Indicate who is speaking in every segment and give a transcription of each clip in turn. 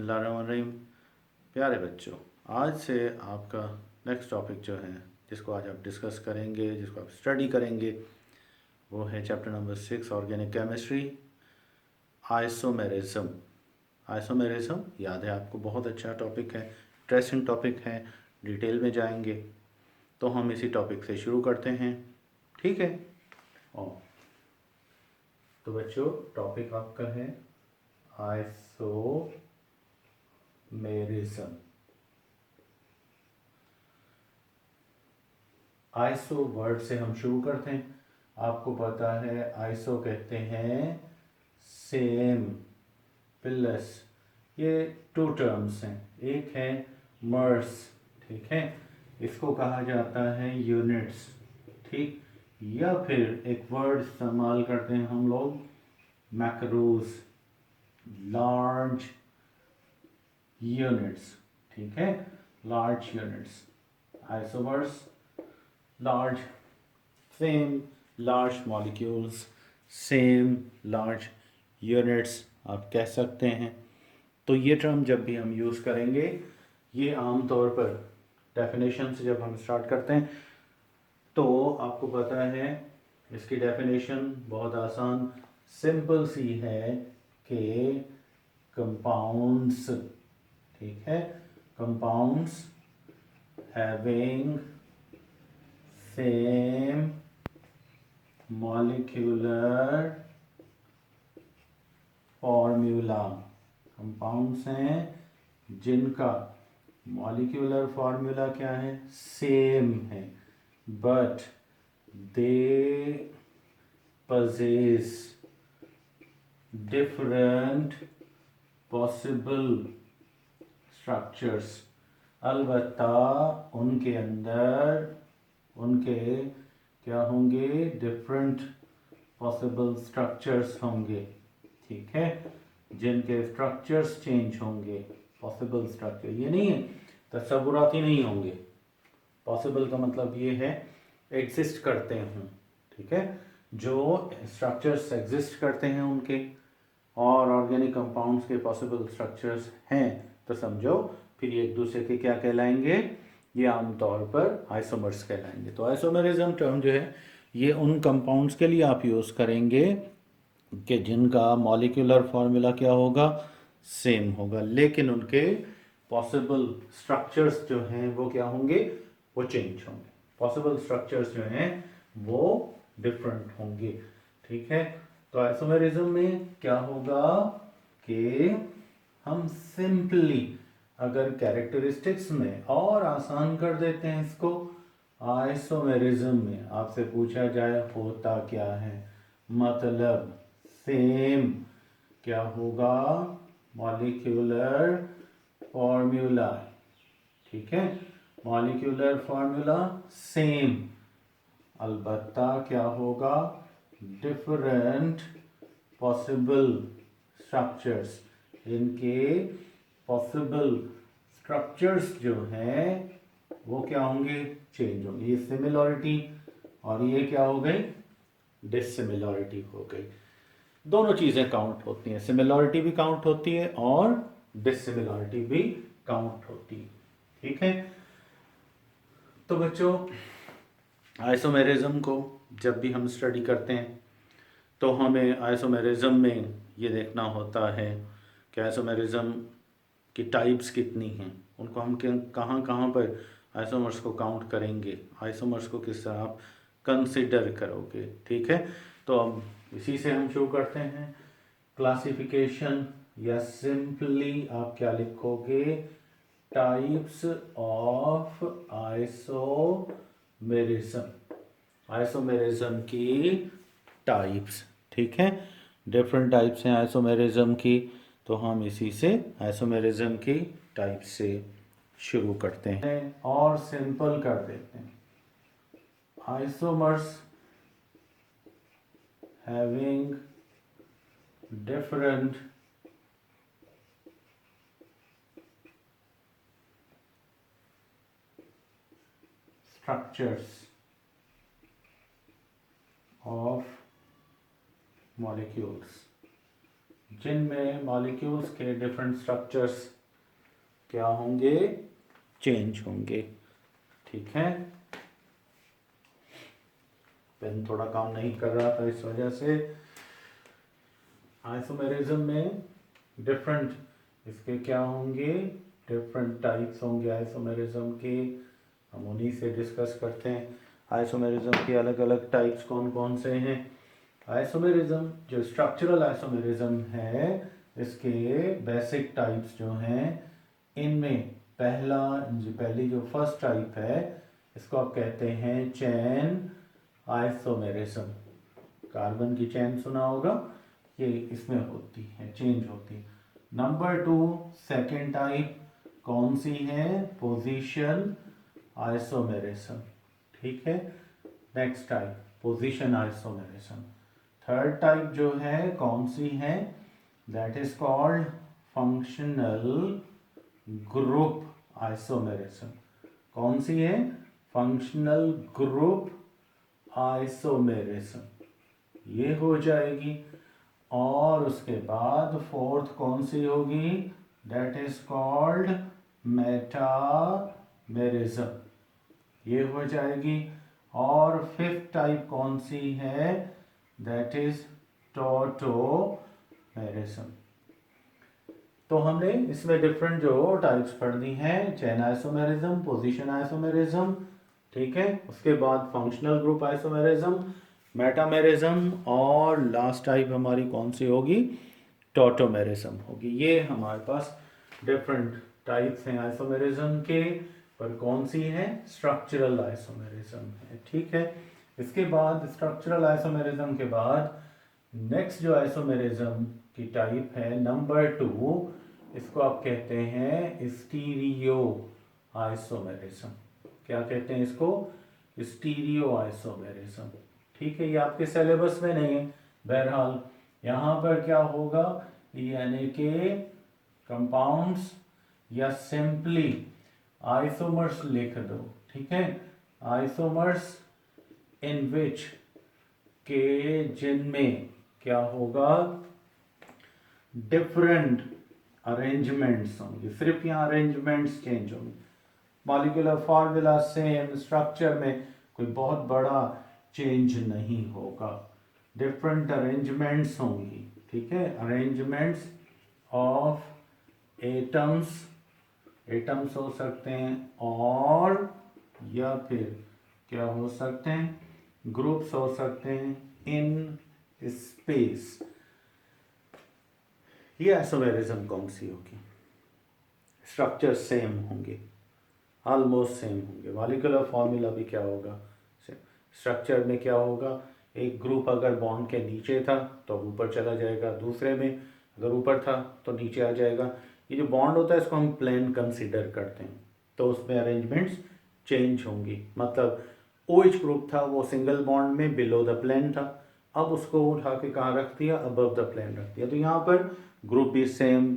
Speaker 1: बिस्मिल्लाहिर्रहमानिर्रहीम। प्यारे बच्चों, आज से आपका नेक्स्ट टॉपिक जो है जिसको आज आप डिस्कस करेंगे, जिसको आप स्टडी करेंगे, वो है chapter number 6 organic chemistry, isomerism. Isomerism याद है आपको, बहुत अच्छा टॉपिक है, इंटरेस्टिंग टॉपिक है, डिटेल में जाएंगे। तो हम इसी टॉपिक से शुरू करते हैं, ठीक है। और तो बच्चों, टॉपिक आपका है आइसोमेरिज्म। आइसो वर्ड से हम शुरू करते हैं। आपको पता है आइसो कहते हैं सेम प्लस, ये टू टर्म्स हैं। एक है मर्स, ठीक है, इसको कहा जाता है यूनिट्स, ठीक। या फिर एक वर्ड इस्तेमाल करते हैं हम लोग मैक्रोज, लार्ज यूनिट्स, ठीक है, large units. Isomers large, same large molecules, same large units आप कह सकते हैं। तो ये टर्म जब भी हम यूज़ करेंगे, ये आम तौर पर डेफिनेशन से जब हम स्टार्ट करते हैं तो आपको पता है इसकी डेफिनेशन बहुत आसान सिंपल सी है कि कंपाउंड्स, ठीक है, compounds having same molecular formula, compounds हैं जिनका मॉलिक्यूलर फॉर्मूला क्या है, सेम है, but they possess different possible structures. अलबत्ता उनके अंदर उनके क्या होंगे, डिफरेंट पॉसिबल स्ट्रक्चर्स होंगे, ठीक है, जिनके स्ट्रक्चर्स चेंज होंगे। पॉसिबल स्ट्रक्चर ये नहीं है तस्वुराती नहीं होंगे, पॉसिबल का मतलब ये है एग्जिस्ट करते हों, ठीक है, जो स्ट्रक्चर्स एग्जिस्ट करते हैं उनके, और ऑर्गेनिक कंपाउंड्स के पॉसिबल स्ट्रक्चर्स हैं, तो समझो फिर ये एक दूसरे के क्या कहलाएंगे, ये आमतौर पर आइसोमर्स कहलाएंगे। तो आइसोमेरिज्म टर्म जो है ये उन कंपाउंड्स के लिए आप यूज़ करेंगे कि जिनका मॉलिक्यूलर फार्मूला क्या होगा, सेम होगा, लेकिन उनके पॉसिबल स्ट्रक्चर्स जो हैं वो क्या होंगे, वो चेंज होंगे। पॉसिबल स्ट्रक्चर्स जो हैं वो डिफरेंट होंगे, ठीक है। तो आइसोमेरिज्म में क्या होगा कि हम सिंपली अगर कैरेक्टरिस्टिक्स में और आसान कर देते हैं इसको, आइसोमेरिज्म में आपसे पूछा जाए होता क्या है, मतलब सेम क्या होगा, मॉलिक्यूलर फॉर्मूला, ठीक है, मॉलिक्यूलर फॉर्मूला सेम, अलबत्ता क्या होगा, डिफरेंट पॉसिबल स्ट्रक्चर्स, इनके पॉसिबल स्ट्रक्चर्स जो हैं वो क्या होंगे, चेंज होंगे। ये सिमिलरिटी और ये क्या हो गई, डिसिमिलरिटी हो गई। दोनों चीज़ें काउंट होती हैं, सिमिलरिटी भी काउंट होती है और डिसिमिलरिटी भी काउंट होती है, ठीक है। तो बच्चों, आइसोमेरिज्म को जब भी हम स्टडी करते हैं तो हमें आइसोमेरिज्म में ये देखना होता है कि आइसोमेरिज्म की टाइप्स कितनी हैं, उनको हम कहाँ कहाँ पर आइसोमर्स को काउंट करेंगे, आइसोमर्स को किस तरह आप कंसिडर करोगे, ठीक है। तो अब इसी से हम शुरू करते हैं क्लासिफिकेशन, या सिंपली आप क्या लिखोगे, टाइप्स ऑफ आइसोमेरिज्म, आइसोमेरिज्म की टाइप्स, ठीक है, डिफरेंट टाइप्स हैं आइसोमेरिज्म की। तो हम इसी से आइसोमेरिज्म की टाइप से शुरू करते हैं और सिंपल कर देते हैं। Isomers having different structures of molecules, जिनमें मॉलिक्यूल्स के डिफरेंट स्ट्रक्चर्स क्या होंगे, चेंज होंगे। ठीक है, पेन थोड़ा काम नहीं कर रहा था इस वजह से। आइसोमेरिज्म में डिफरेंट इसके क्या होंगे, डिफरेंट टाइप्स होंगे आइसोमेरिज्म के, हम उन्हीं से डिस्कस करते हैं। आइसोमेरिज्म के अलग अलग टाइप्स कौन कौन से हैं। आइसोमेरिज्म जो स्ट्रक्चरल आइसोमेरिज्म है, इसके बेसिक टाइप्स जो हैं, इनमें पहली जो फर्स्ट टाइप है, इसको आप कहते हैं चेन आइसोमेरिज्म। कार्बन की चेन सुना होगा, ये इसमें होती है, चेंज होती है। नंबर 2 सेकेंड टाइप कौन सी है, पोजीशन आइसोमेरिज्म। ठीक है, next type position isomerism. Third type जो है कौन सी है, that is called functional group isomerism. कौन सी है, फंक्शनल ग्रुप आइसोमेरिज्म, ये हो जाएगी। और उसके बाद फोर्थ कौन सी होगी, दैट इज कॉल्ड मेटामेरिज्म, ये हो जाएगी। और फिफ्थ टाइप कौन सी है, दैट इज टॉटोमेरिज्म। तो हमने इसमें डिफरेंट जो टाइप्स पढ़ दी हैं, चेन आइसोमेरिज्म, पोजीशन आइसोमेरिज्म, ठीक है, उसके बाद फंक्शनल ग्रुप आइसोमेरिज्म, मेटामेरिज्म, और लास्ट टाइप हमारी कौन सी होगी, टॉटोमेरिज्म होगी। ये हमारे पास डिफरेंट टाइप्स हैं आइसोमेरिज्म के, पर कौन सी है, स्ट्रक्चरल आइसोमेरिज्म है। ठीक है, इसके बाद स्ट्रक्चरल आइसोमेरिज्म के बाद नेक्स्ट जो आइसोमेरिज्म की टाइप है नंबर 2, इसको आप कहते हैं स्टीरियो आइसोमेरिज्म। क्या कहते हैं इसको, स्टीरियो आइसोमेरिज्म। ठीक है, ये आपके सिलेबस में नहीं है, बहरहाल यहाँ पर क्या होगा, यानी कि कंपाउंड्स या सिंपली आइसोमर्स लिख दो। ठीक है, आइसोमर्स इन विच के जिनमें क्या होगा, डिफरेंट अरेंजमेंट्स होंगे, सिर्फ यहाँ अरेंजमेंट्स चेंज होंगे, मॉलिक्यूलर फार्मूला सेम, स्ट्रक्चर में कोई बहुत बड़ा चेंज नहीं होगा, डिफरेंट अरेंजमेंट्स होंगी। ठीक है, अरेंजमेंट्स ऑफ एटम्स, एटम्स हो सकते हैं, और या फिर क्या हो सकते हैं, ग्रुप्स हो सकते हैं इन स्पेस। ये आइसोमेरिज्म कौन सी होगी, स्ट्रक्चर सेम होंगे, ऑलमोस्ट सेम होंगे, मॉलिक्यूलर फॉर्मूला भी क्या होगा, स्ट्रक्चर में क्या होगा, एक ग्रुप अगर बॉन्ड के नीचे था तो ऊपर चला जाएगा, दूसरे में अगर ऊपर था तो नीचे आ जाएगा। ये जो बॉन्ड होता है इसको हम प्लेन कंसीडर करते हैं, तो उसमें अरेंजमेंट्स चेंज होंगी। मतलब OH ग्रुप था, वो सिंगल बॉन्ड में बिलो द प्लेन था, अब उसको उठा के कहाँ रख दिया, अबव द प्लेन रख दिया। तो यहाँ पर ग्रुप भी सेम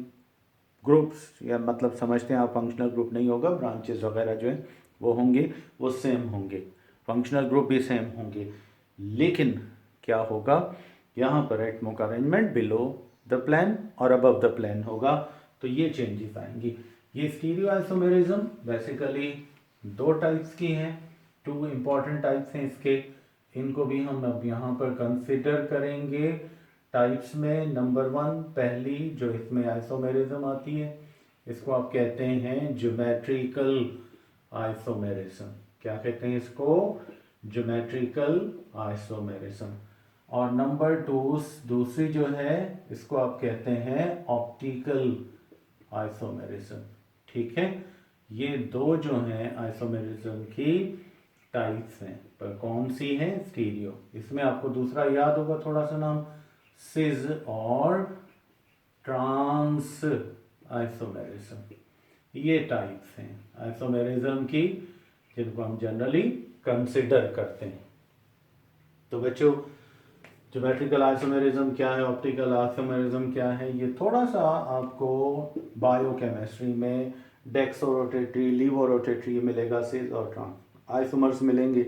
Speaker 1: ग्रुप्स, या मतलब समझते हैं आप, फंक्शनल ग्रुप नहीं होगा, ब्रांचेस वगैरह जो है वो होंगे, वो सेम होंगे, फंक्शनल ग्रुप भी सेम होंगे, लेकिन क्या होगा, यहाँ पर एटमों का अरेंजमेंट बिलो द प्लेन और अबव द प्लेन होगा, तो ये चेंजेस आएंगी। ये स्टीरियो आइसोमेरिज्म बेसिकली दो टाइप्स की हैं, 2 इंपॉर्टेंट टाइप्स हैं इसके, इनको भी हम अब यहाँ पर कंसिडर करेंगे टाइप्स में। नंबर 1 पहली जो इसमें आइसोमेरिज्म आती है, इसको आप कहते हैं ज्योमेट्रिकल आइसोमेरिज्म। क्या कहते हैं इसको, ज्योमेट्रिकल आइसोमेरिज्म। और नंबर 2 दूसरी जो है, इसको आप कहते हैं ऑप्टिकल आइसोमेरिज्म। ठीक है, ये दो जो हैं आइसोमेरिज्म की टाइप्स हैं, पर कौन सी है, स्टीरियो। इसमें आपको दूसरा याद होगा थोड़ा सा नाम, सिज और ट्रांस आइसोमेरिज्म। ये टाइप्स हैं आइसोमेरिज्म की जिनको हम जनरली कंसिडर करते हैं। तो बच्चों, ज्योमेट्रिकल आइसोमेरिज्म क्या है, ऑप्टिकल आइसोमेरिज्म क्या है, ये थोड़ा सा आपको बायोकेमिस्ट्री में डेक्सोरोटेटरी, लीवोरोटेटरी मिलेगा, सिज और ट्रांस आइसोमर्स मिलेंगे,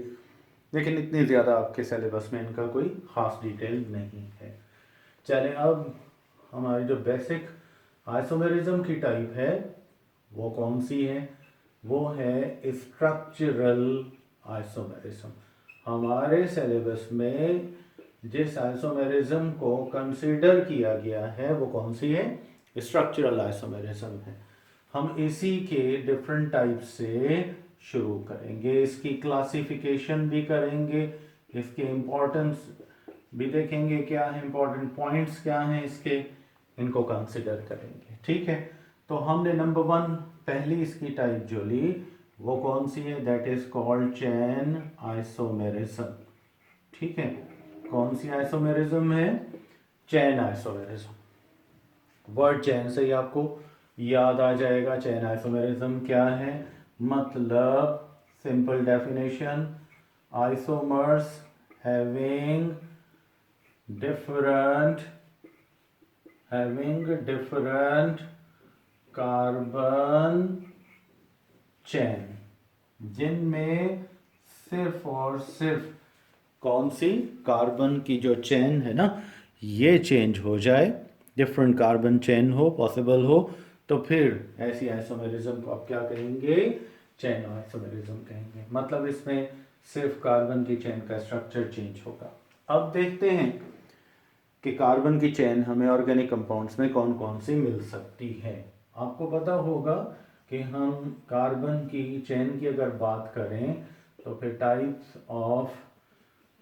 Speaker 1: लेकिन इतनी ज़्यादा आपके सिलेबस में इनका कोई ख़ास डिटेल नहीं है। चलें, अब हमारी जो बेसिक आइसोमेरिज्म की टाइप है वो कौन सी है? वो है स्ट्रक्चरल आइसोमेरिज्म। हमारे सिलेबस में जिस आइसोमेरिज्म को कंसीडर किया गया है वो कौन सी है? स्ट्रक्चरल आइसोमेरिज्म है। हम इसी के डिफरेंट टाइप से शुरू करेंगे, इसकी क्लासिफिकेशन भी करेंगे, इसके इम्पोर्टेंस भी देखेंगे, क्या है इम्पोर्टेंट पॉइंट्स क्या हैं इसके, इनको कंसिडर करेंगे। ठीक है, तो हमने नंबर 1 पहली इसकी टाइप जो ली वो कौन सी है? That is called chain isomerism. ठीक है, कौन सी आइसोमेरिज्म है? चैन आइसोमेरिज्म। वर्ड चैन से ही आपको याद आ जाएगा चैन आइसोमेरिज्म क्या है। मतलब simple definition, isomers having different carbon chain, जिनमें सिर्फ और सिर्फ कौन सी कार्बन की जो चेन है ना ये चेंज हो जाए, डिफरेंट कार्बन चेन हो, पॉसिबल हो, तो फिर ऐसी आइसोमेरिज्म को आप क्या कहेंगे? चैन आइसोमेरिज्म कहेंगे। मतलब इसमें सिर्फ कार्बन की चेन का स्ट्रक्चर चेंज होगा। अब देखते हैं कि कार्बन की चेन हमें ऑर्गेनिक कंपाउंड्स में कौन कौन सी मिल सकती है। आपको पता होगा कि हम कार्बन की चेन की अगर बात करें तो फिर टाइप्स ऑफ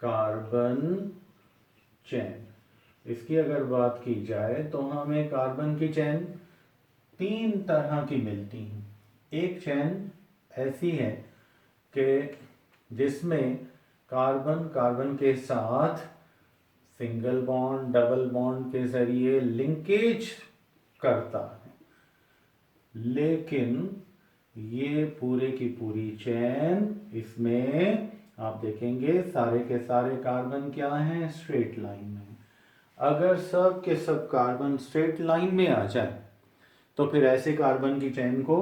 Speaker 1: कार्बन चेन, इसकी अगर बात की जाए तो हमें कार्बन की चेन 3 तरह की मिलती हैं। एक चेन ऐसी है कि जिसमें कार्बन के साथ सिंगल बॉन्ड डबल बॉन्ड के जरिए लिंकेज करता है, लेकिन ये पूरे की पूरी चेन, इसमें आप देखेंगे सारे के सारे कार्बन क्या हैं? स्ट्रेट लाइन में। अगर सब के सब कार्बन स्ट्रेट लाइन में आ जाए तो फिर ऐसे कार्बन की चेन को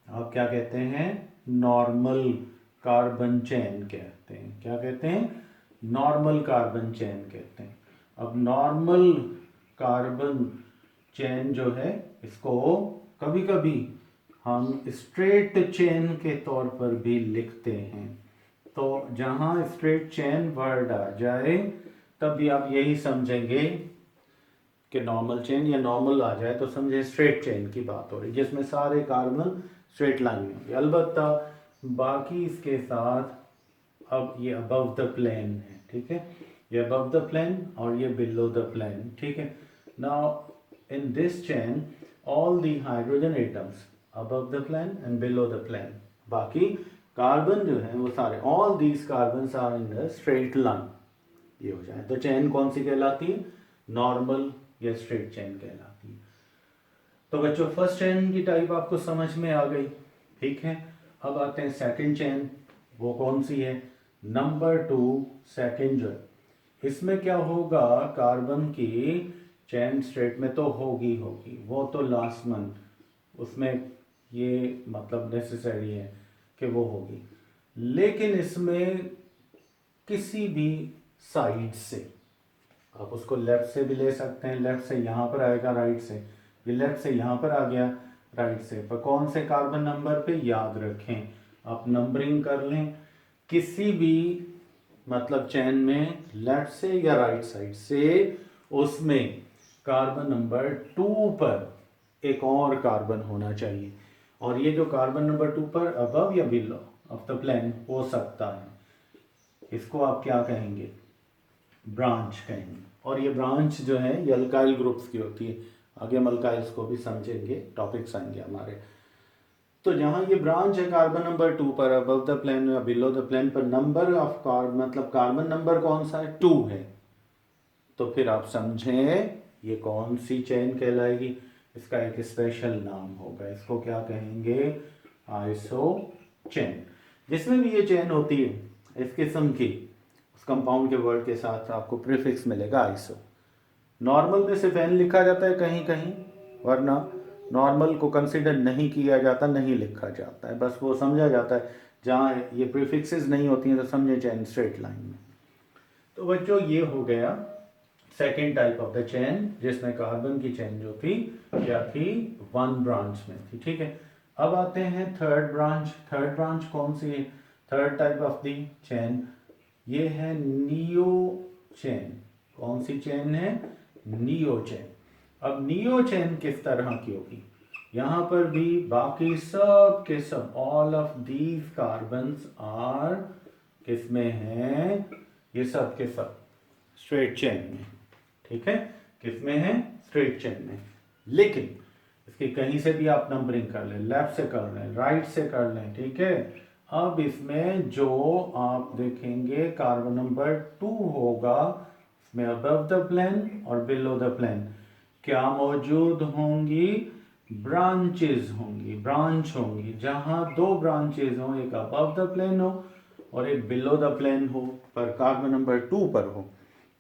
Speaker 1: आप क्या कहते हैं? नॉर्मल कार्बन चेन कहते हैं। क्या कहते हैं? नॉर्मल कार्बन चेन कहते हैं। अब नॉर्मल कार्बन चेन जो है इसको कभी कभी हम स्ट्रेट चेन के तौर पर भी लिखते हैं। तो जहां स्ट्रेट चेन वर्ड आ जाए तभी आप यही समझेंगे कि नॉर्मल चेन, या नॉर्मल आ जाए तो समझे स्ट्रेट चेन की बात हो रही है जिसमें सारे कार्बन स्ट्रेट लाइन में होंगे। अलबत्ता बाकी इसके साथ अब ये अबव द प्लेन है। ठीक है, ये अबव द प्लेन और ये बिलो द प्लेन। ठीक है, now in this chain all the hydrogen atoms above the plane and below the plane, बाकी कार्बन जो है वो सारे, all these carbon are in the straight line. ये हो जाए तो चेन कौन सी कहलाती है? नॉर्मल या स्ट्रेट चेन कहलाती है। तो बच्चों फर्स्ट चेन की टाइप आपको समझ में आ गई। ठीक है, अब आते हैं सेकंड चेन। वो कौन सी है? नंबर 2 सेकंड जो है, इसमें क्या होगा? कार्बन की चेन स्ट्रेट में तो होगी, वो तो लास्ट मंथ उसमें ये मतलब नेसेसरी है कि वो होगी, लेकिन इसमें किसी भी साइड से आप उसको लेफ्ट से भी ले सकते हैं, लेफ्ट से यहाँ पर आएगा, राइट से ये लेफ्ट से यहाँ पर आ गया, राइट से पर कौन से कार्बन नंबर पे? याद रखें, आप नंबरिंग कर लें, किसी भी मतलब चेन में लेफ्ट से या राइट साइड से उसमें कार्बन नंबर 2 पर एक और कार्बन होना चाहिए, और ये जो कार्बन नंबर 2 पर अबव या बिलो ऑफ द प्लेन हो सकता है, इसको आप क्या कहेंगे? ब्रांच कहेंगे। और ये ब्रांच जो है ये अल्काइल ग्रुप्स की होती है, आगे हम अल्काइल्स को भी समझेंगे, टॉपिक्स आएंगे हमारे। तो जहाँ ये ब्रांच है कार्बन नंबर 2 पर अबव द प्लेन या बिलो द प्लेन पर, नंबर ऑफ कार्बन मतलब कार्बन नंबर कौन सा है? 2 है। तो फिर आप समझें ये कौन सी चेन कहलाएगी? इसका एक स्पेशल नाम होगा, इसको क्या कहेंगे? Iso chain. जिसमें भी ये चेन होती है इस किस्म की, उस कंपाउंड के वर्ड के साथ आपको प्रीफिक्स मिलेगा आइसो। नॉर्मल में सिर्फ एन लिखा जाता है कहीं कहीं, वरना नॉर्मल को कंसिडर नहीं किया जाता, नहीं लिखा जाता है, बस वो समझा जाता है जहाँ ये प्रीफिक्सेस नहीं होती हैं तो समझे चेन स्ट्रेट लाइन में। तो बच्चों ये हो गया second type of the chain, जिसमें कार्बन की चेन जो थी क्या थी? 1 ब्रांच में थी। ठीक है, अब आते हैं थर्ड ब्रांच। थर्ड ब्रांच कौन सी है? Third type of the chain ये है नियो चेन। कौन सी चेन है? Neo chain. अब नियो चेन किस तरह की होगी? यहाँ पर भी बाकी सब के सब all of these carbons are किस में हैं? ये सब के सब स्ट्रेट चेन में। ठीक है, किस में है? स्ट्रेट चेन में। लेकिन इसकी कहीं से भी आप नंबरिंग कर लें, लेफ्ट से कर लें, राइट से कर लें, ठीक है। अब इसमें जो आप देखेंगे कार्बन नंबर 2 होगा, इसमें अबव द प्लेन और बिलो द प्लेन क्या मौजूद होंगी? ब्रांचेस होंगी, ब्रांच होंगी। जहां दो ब्रांचेस हो, एक अबव द प्लेन हो और एक बिलो द प्लेन हो, पर कार्बन नंबर 2 पर हो,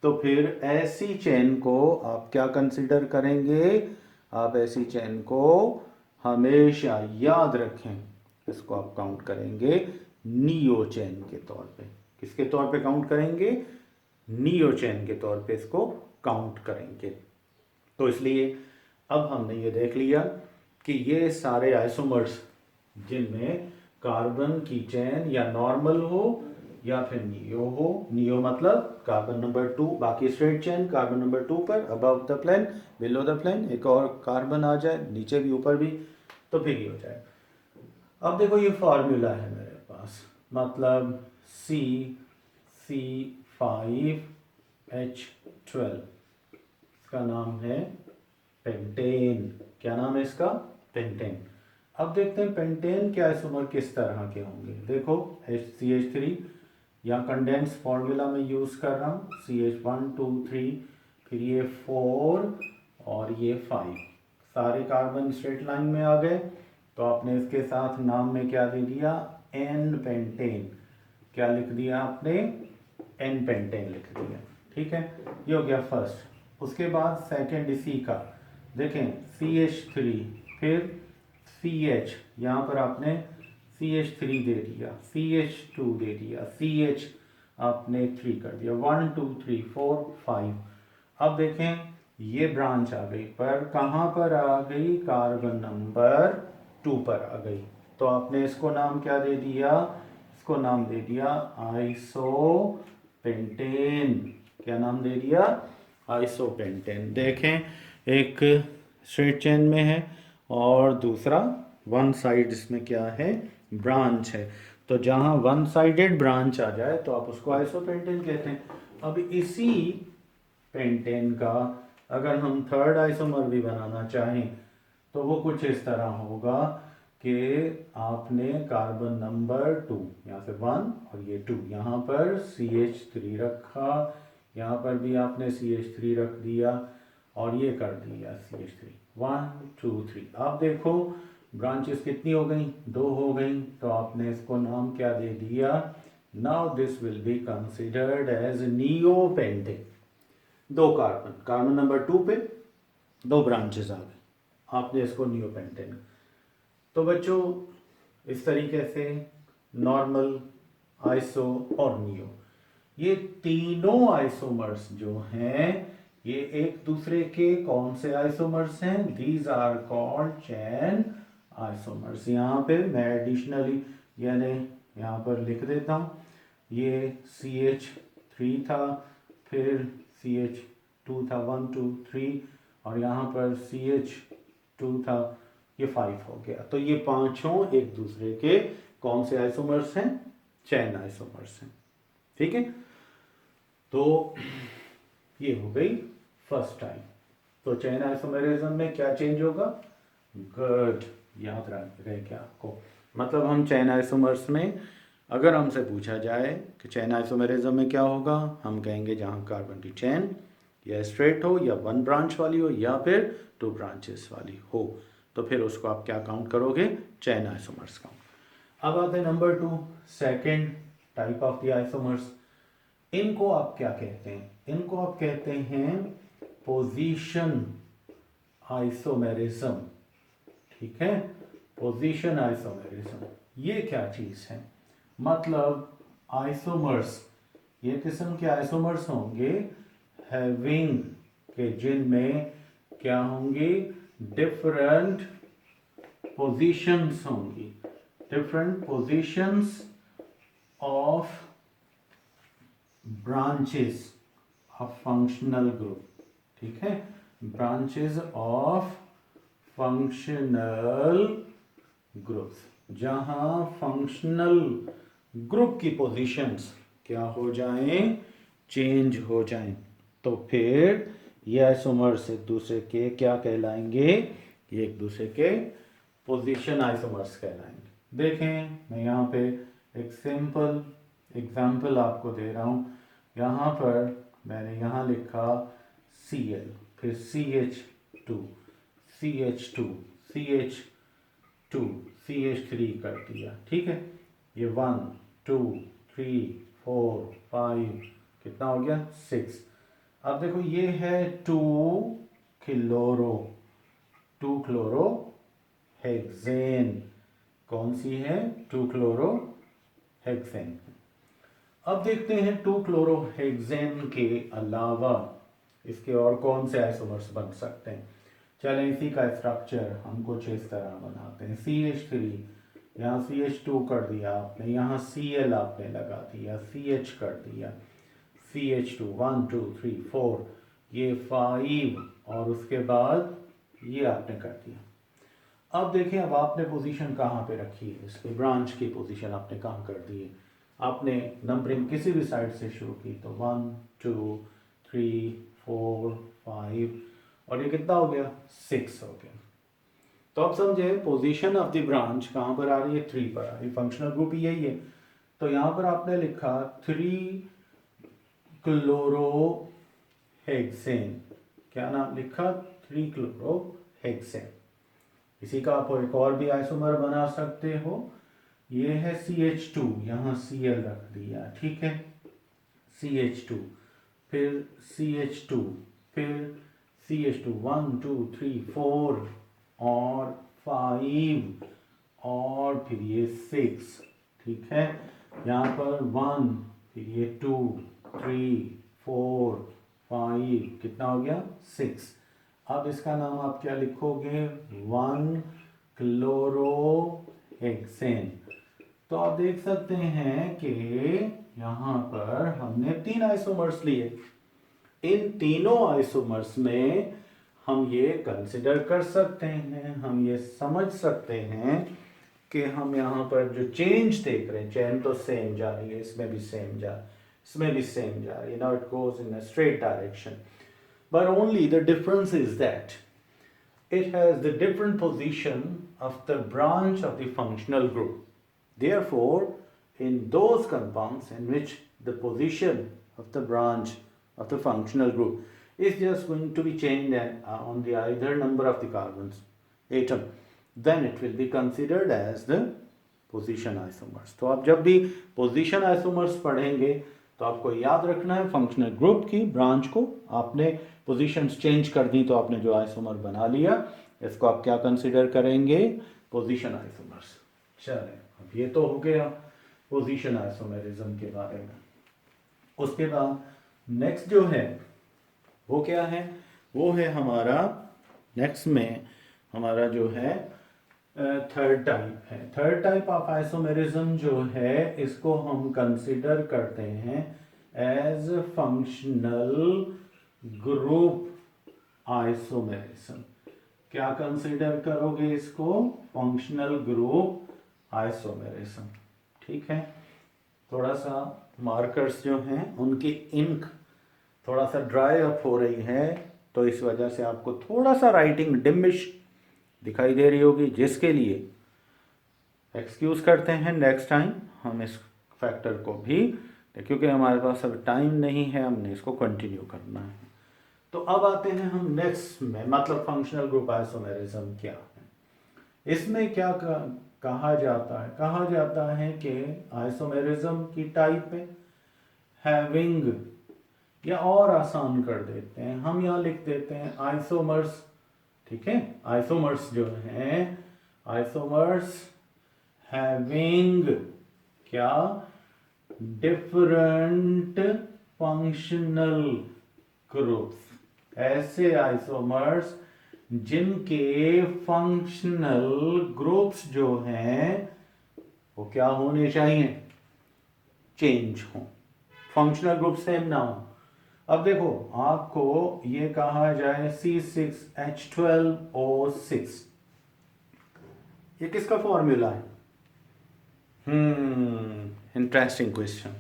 Speaker 1: तो फिर ऐसी चेन को आप क्या कंसीडर करेंगे? आप ऐसी चेन को हमेशा याद रखें, इसको आप काउंट करेंगे नियो चेन के तौर पे। किसके तौर पे काउंट करेंगे? नियो चेन के तौर पे इसको काउंट करेंगे। तो इसलिए अब हमने ये देख लिया कि ये सारे आइसोमर्स जिनमें कार्बन की चेन या नॉर्मल हो या फिर नियो हो, नियो मतलब कार्बन नंबर 2, बाकी स्ट्रेट चेन कार्बन नंबर 2 पर, above the plane, below the plane, एक और कार्बन आ जाए नीचे भी ऊपर भी, तो फिर ये हो जाए। अब देखो ये फॉर्मूला है मेरे पास, मतलब C5H12, इसका नाम है पेंटेन। क्या नाम है इसका? पेंटेन। अब देखते हैं पेंटेन के आइसोमर किस तरह के होंगे। देखो CH3 या कंडेंस फॉर्मूला में यूज़ कर रहा हूँ, CH1 2 3, फिर ये 4 और ये 5, सारे कार्बन स्ट्रेट लाइन में आ गए। तो आपने इसके साथ नाम में क्या दे दिया? N pentane. क्या लिख दिया आपने? एन पेंटेन लिख दिया। ठीक है, ये हो गया फर्स्ट। उसके बाद सेकंड इसी का देखें, CH3 फिर CH, यहाँ पर आपने CH3 दे दिया, CH2 दे दिया, CH आपने 3 कर दिया, 1 2 3 4 5। अब देखें ये ब्रांच आ गई, पर कहाँ पर आ गई? कार्बन नंबर 2 पर आ गई। तो आपने इसको नाम क्या दे दिया? इसको नाम दे दिया आइसोपेंटेन। क्या नाम दे दिया? आइसोपेंटेन। देखें एक स्ट्रेट चेन में है और दूसरा वन साइड, इसमें क्या है? ब्रांच है। तो जहाँ वन साइडेड ब्रांच आ जाए तो आप उसको आइसोपेंटेन कहते हैं। अब इसी पेंटेन का अगर हम थर्ड आइसोमर भी बनाना चाहें तो वो कुछ इस तरह होगा कि आपने कार्बन नंबर 2 यहाँ से 1 और ये 2, यहाँ पर CH3 रखा, यहाँ पर भी आपने CH3 रख दिया और ये कर दिया CH3, 1 2 3। आप देखो ब्रांचेस कितनी हो गई? 2 हो गई। तो आपने इसको नाम क्या दे दिया? Now this will be considered as neopentane. 2 carbon, carbon number 2 पे 2 ब्रांचेस आ गए, आपने इसको नियोपेंटेन। तो बच्चों इस तरीके से नॉर्मल, आइसो और नियो, ये तीनों आइसोमर्स जो हैं ये एक दूसरे के कौन से आइसोमर्स हैं? These are called chain isomers. यहाँ पे मैं एडिशनली यानी यहाँ पर लिख देता हूँ, ये CH3 था, फिर CH2 था 1 2 3, और यहाँ पर CH2 था, ये 5 हो गया। तो ये पांचों एक दूसरे के कौन से आइसोमर्स हैं? चेन आइसोमर्स हैं। ठीक है, तो ये हो गई फर्स्ट टाइम। तो चेन आइसोमेरिज्म में क्या चेंज होगा? गुड, याद रहेगा आपको। मतलब हम चेन आइसोमर्स में अगर हमसे पूछा जाए कि चेन आइसोमेरिज्म में क्या होगा, हम कहेंगे जहाँ कार्बन की चेन या स्ट्रेट हो या 1 ब्रांच वाली हो या फिर 2 ब्रांचेस वाली हो, तो फिर उसको आप क्या काउंट करोगे? Chain isomers count. अब आते हैं number 2, second type of the isomers. इनको आप क्या कहते हैं? इनको आप कहते हैं पोजीशन आइसोमेरिज्म। ठीक है, पोजीशन आइसोमेरिज्म। ये क्या चीज है? मतलब आइसोमर्स, ये किस्म के आइसोमर्स होंगे हैविंग के जिनमें क्या होंगे? डिफरेंट पोजीशंस होंगी, different positions of branches of functional group, ठीक है, ब्रांचेस ऑफ फंक्शनल ग्रुप्स, जहां फंक्शनल ग्रुप की पोजीशंस क्या हो जाएं, चेंज हो जाएं, तो फिर ये आइसोमर्स एक दूसरे के क्या कहलाएंगे, ये एक दूसरे के पोजीशन आइसोमर्स कहलाएंगे। देखें मैं यहाँ पे एक सिंपल एग्जांपल आपको दे रहा हूँ। यहाँ पर मैंने यहाँ लिखा Cl, फिर CH2, CH2, CH2, CH3 कर दिया, ठीक है। ये 1 2 3 4 5 कितना हो गया 6। अब देखो ये है 2 क्लोरो, 2 क्लोरो हेक्सेन, कौन सी है 2 क्लोरो हेक्सेन। अब देखते हैं 2 क्लोरो हेक्सेन के अलावा इसके और कौन से आइसोमर्स बन सकते हैं। चलें इसी का स्ट्रक्चर हम कुछ इस तरह बनाते हैं। CH3, यहाँ CH2 कर दिया आपने, यहाँ Cl आपने लगा दिया, CH कर दिया, CH2 1 2 3 4, ये 5 और उसके बाद ये आपने कर दिया। अब देखें अब आपने पोजीशन कहाँ पे रखी है, इसके ब्रांच की पोजीशन आपने कहाँ कर दी है। आपने नंबरिंग किसी भी साइड से शुरू की तो 1 2 3 4 5 और ये कितना हो गया 6 हो गया। तो अब समझे पोजीशन ऑफ द ब्रांच कहाँ पर आ रही है 3 पर आ रही है, फंक्शनल ग्रुप यही है। तो यहाँ पर आपने लिखा 3 क्लोरो हेक्सेन, क्या नाम लिखा 3 क्लोरो हेक्सेन। इसी का आप एक और भी आइसोमर बना सकते हो, ये है CH2, यहाँ Cl रख दिया, ठीक है, CH2, फिर CH2, फिर CH2 1 2 3 4 और 5 और फिर ये 6, ठीक है। यहाँ पर 1, फिर ये 2 3 4 5 कितना हो गया 6। अब इसका नाम आप क्या लिखोगे 1 क्लोरो हेक्सेन। तो आप देख सकते हैं कि यहाँ पर हमने 3 आइसोमर्स लिए। इन तीनों आइसोमर्स में हम ये कंसिडर कर सकते हैं, हम ये समझ सकते हैं कि हम यहाँ पर जो चेंज देख रहे हैं, चेन तो सेम जा रही है, इसमें भी सेम जा, इसमें भी सेम जा रही है, now it goes in a straight direction, but only the difference is that it has the different position of the branch of the functional group. Therefore, in those compounds in which the position of the branch of the functional group is just going to be changed on the either number of the carbons atom, then it will be considered as the position isomers. तो आप जब भी position isomers पढ़ेंगे तो आपको याद रखना है फंक्शनल ग्रुप की ब्रांच को आपने पोजीशंस चेंज कर दी तो आपने जो आइसोमर बना लिया, इसको आप क्या कंसिडर करेंगे पोजीशन आइसोमर्स। चलें अब ये तो हो गया पोजीशन आइसोमेरिज्म के बारे में। उसके बाद नेक्स्ट जो है वो क्या है, वो है हमारा नेक्स्ट में हमारा जो है थर्ड टाइप है। थर्ड टाइप ऑफ आइसोमेरिज्म जो है इसको हम कंसिडर करते हैं एज फंक्शनल ग्रुप आइसोमेरिज्म। क्या कंसिडर करोगे इसको फंक्शनल ग्रुप आइसोमेरिज्म, ठीक है। थोड़ा सा मार्कर्स जो हैं उनकी इंक थोड़ा सा ड्राई अप हो रही है तो इस वजह से आपको थोड़ा सा राइटिंग डिमिश दिखाई दे रही होगी, जिसके लिए एक्सक्यूज करते हैं। नेक्स्ट टाइम हम इस फैक्टर को भी, क्योंकि हमारे पास अब टाइम नहीं है, हमने इसको कंटिन्यू करना है। तो अब आते हैं हम नेक्स्ट में, मतलब फंक्शनल ग्रुप आइसोमेरिज्म क्या है। इसमें क्या कहा जाता है, कहा जाता है कि आइसोमेरिज्म की टाइप है हैविंग, या और आसान कर देते हैं हम यहाँ लिख देते हैं आइसोमर्स, ठीक है। आइसोमर्स जो हैं आइसोमर्स हैविंग क्या डिफरेंट फंक्शनल ग्रुप्स, ऐसे आइसोमर्स जिनके फंक्शनल ग्रुप्स जो हैं वो क्या होने चाहिए, चेंज हो, फंक्शनल ग्रुप सेम ना हो। अब देखो आपको ये कहा जाए C6H12O6, ये किसका फॉर्मूला है? Interesting question.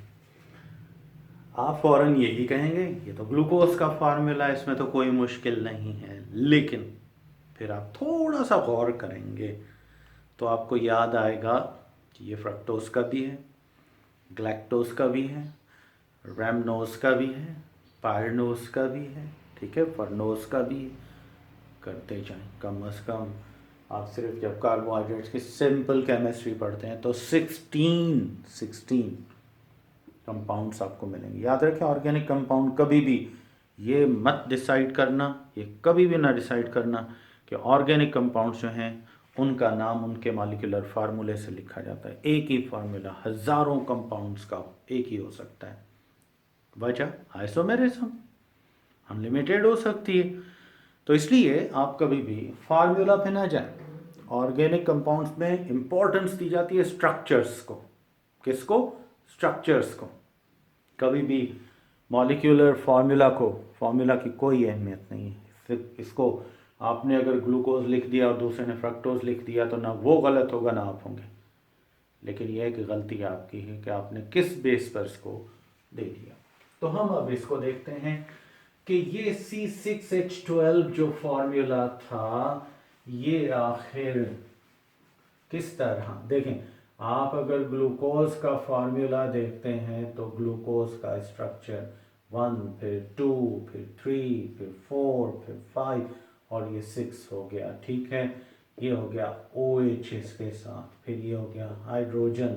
Speaker 1: आप फौरन यही कहेंगे ये तो ग्लूकोज का फार्मूला है, इसमें तो कोई मुश्किल नहीं है, लेकिन फिर आप थोड़ा सा गौर करेंगे तो आपको याद आएगा कि ये फ्रक्टोज का भी है, ग्लैक्टोज का भी है, रैमनोज का भी है, पायरनोज का भी है, ठीक है, फर्नोज का भी है। करते जाएं, कम से कम आप सिर्फ जब कार्बोहाइड्रेट्स की सिंपल केमिस्ट्री पढ़ते हैं तो 16 कंपाउंड्स आपको मिलेंगे। याद रखें, ऑर्गेनिक कंपाउंड कभी भी ये मत डिसाइड करना, ये कभी भी ना डिसाइड करना कि ऑर्गेनिक कंपाउंड्स जो हैं उनका नाम उनके मॉलिक्यूलर फार्मूले से लिखा जाता है। एक ही फार्मूला हजारों कंपाउंड्स का एक ही हो सकता है। वजह आइसोमेरिज्म अनलिमिटेड हो सकती है, तो इसलिए आप कभी भी फार्मूला पे ना जाएं। ऑर्गेनिक कंपाउंड्स में इंपॉर्टेंस दी जाती है स्ट्रक्चर्स को। किसको? स्ट्रक्चर्स को। कभी भी मॉलिक्यूलर फार्मूला की कोई अहमियत नहीं है। सिर्फ इसको आपने अगर ग्लूकोज लिख दिया और दूसरे ने फ्रक्टोज लिख दिया तो ना वो गलत होगा ना आप होंगे, लेकिन यह है कि गलती आपकी है कि आपने किस बेस पर इसको दे दिया। तो हम अब इसको देखते हैं कि ये C6H12 जो फॉर्मूला था ये आखिर किस तरह, देखें आप अगर ग्लूकोज का फार्मूला देखते हैं तो ग्लूकोज का स्ट्रक्चर 1, फिर 2, फिर 3, फिर 4, फिर 5 और ये 6 हो गया, ठीक है। ये हो गया OH इसके साथ, फिर ये हो गया हाइड्रोजन,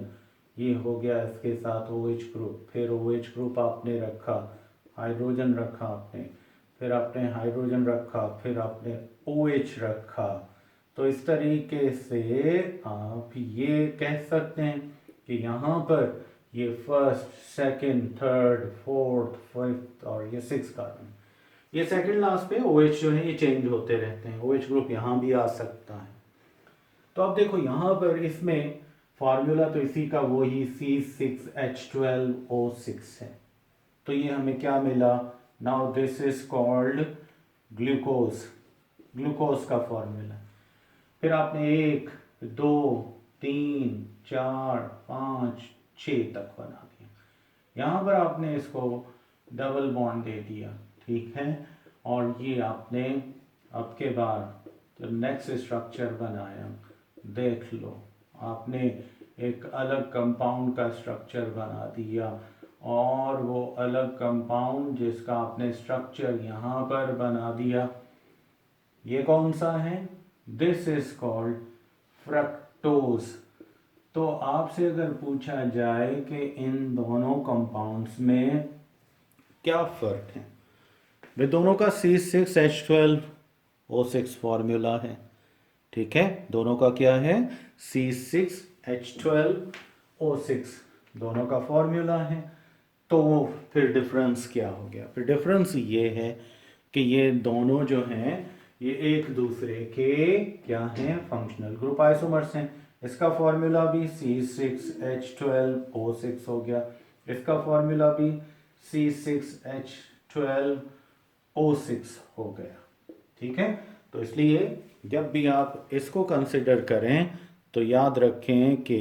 Speaker 1: ये हो गया इसके साथ OH ग्रुप, फिर OH ग्रुप आपने रखा, हाइड्रोजन रखा आपने, फिर आपने हाइड्रोजन रखा, फिर आपने OH रखा। तो इस तरीके से आप ये कह सकते हैं कि यहाँ पर ये first, second, third, fourth, fifth और ये 6 कार्बन, ये सेकंड लास्ट पे OH जो है ये चेंज होते रहते हैं। OH ग्रुप यहाँ भी आ सकता है। तो अब देखो यहाँ पर इसमें फार्मूला तो इसी का वही C6H12O6 है। तो ये हमें क्या मिला? Now this is called glucose का फॉर्मूला। फिर आपने 1, 2, 3, 4, 5, 6 तक बना दिया। यहाँ पर आपने इसको डबल बॉन्ड दे दिया, ठीक है। और ये आपने अब के बाद जब नेक्स्ट स्ट्रक्चर बनाया, देख लो आपने एक अलग कंपाउंड का स्ट्रक्चर बना दिया, और वो अलग कंपाउंड जिसका आपने स्ट्रक्चर यहाँ पर बना दिया, ये कौन सा है? This is called fructose. तो आपसे अगर पूछा जाए कि इन दोनों कंपाउंड्स में क्या फर्क है, वे दोनों का C6H12O6 फॉर्मूला है, ठीक है। दोनों का क्या है? C6H12O6 दोनों का फॉर्मूला है। तो फिर डिफरेंस क्या हो गया? फिर डिफरेंस ये है कि ये दोनों जो हैं ये एक दूसरे के क्या हैं? फंक्शनल ग्रुप आइसोमर्स हैं। इसका फॉर्मूला भी C6H12O6 हो गया, इसका फॉर्मूला भी C6H12O6 हो गया, ठीक है। तो इसलिए जब भी आप इसको कंसिडर करें तो याद रखें कि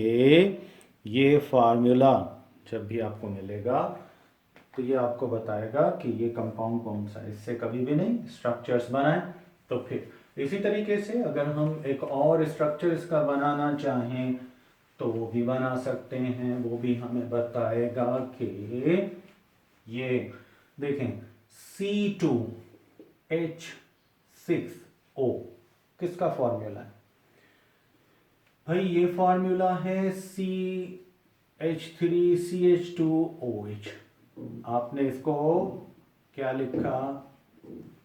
Speaker 1: ये फार्मूला जब भी आपको मिलेगा तो ये आपको बताएगा कि ये कंपाउंड कौन सा है। इससे कभी भी नहीं स्ट्रक्चर्स बनाएं। तो फिर इसी तरीके से अगर हम एक और स्ट्रक्चर इसका बनाना चाहें तो वो भी बना सकते हैं। वो भी हमें बताएगा कि ये देखें C2H6O किसका फॉर्मूला है भाई? ये फॉर्मूला है CH3CH2OH। आपने इसको क्या लिखा?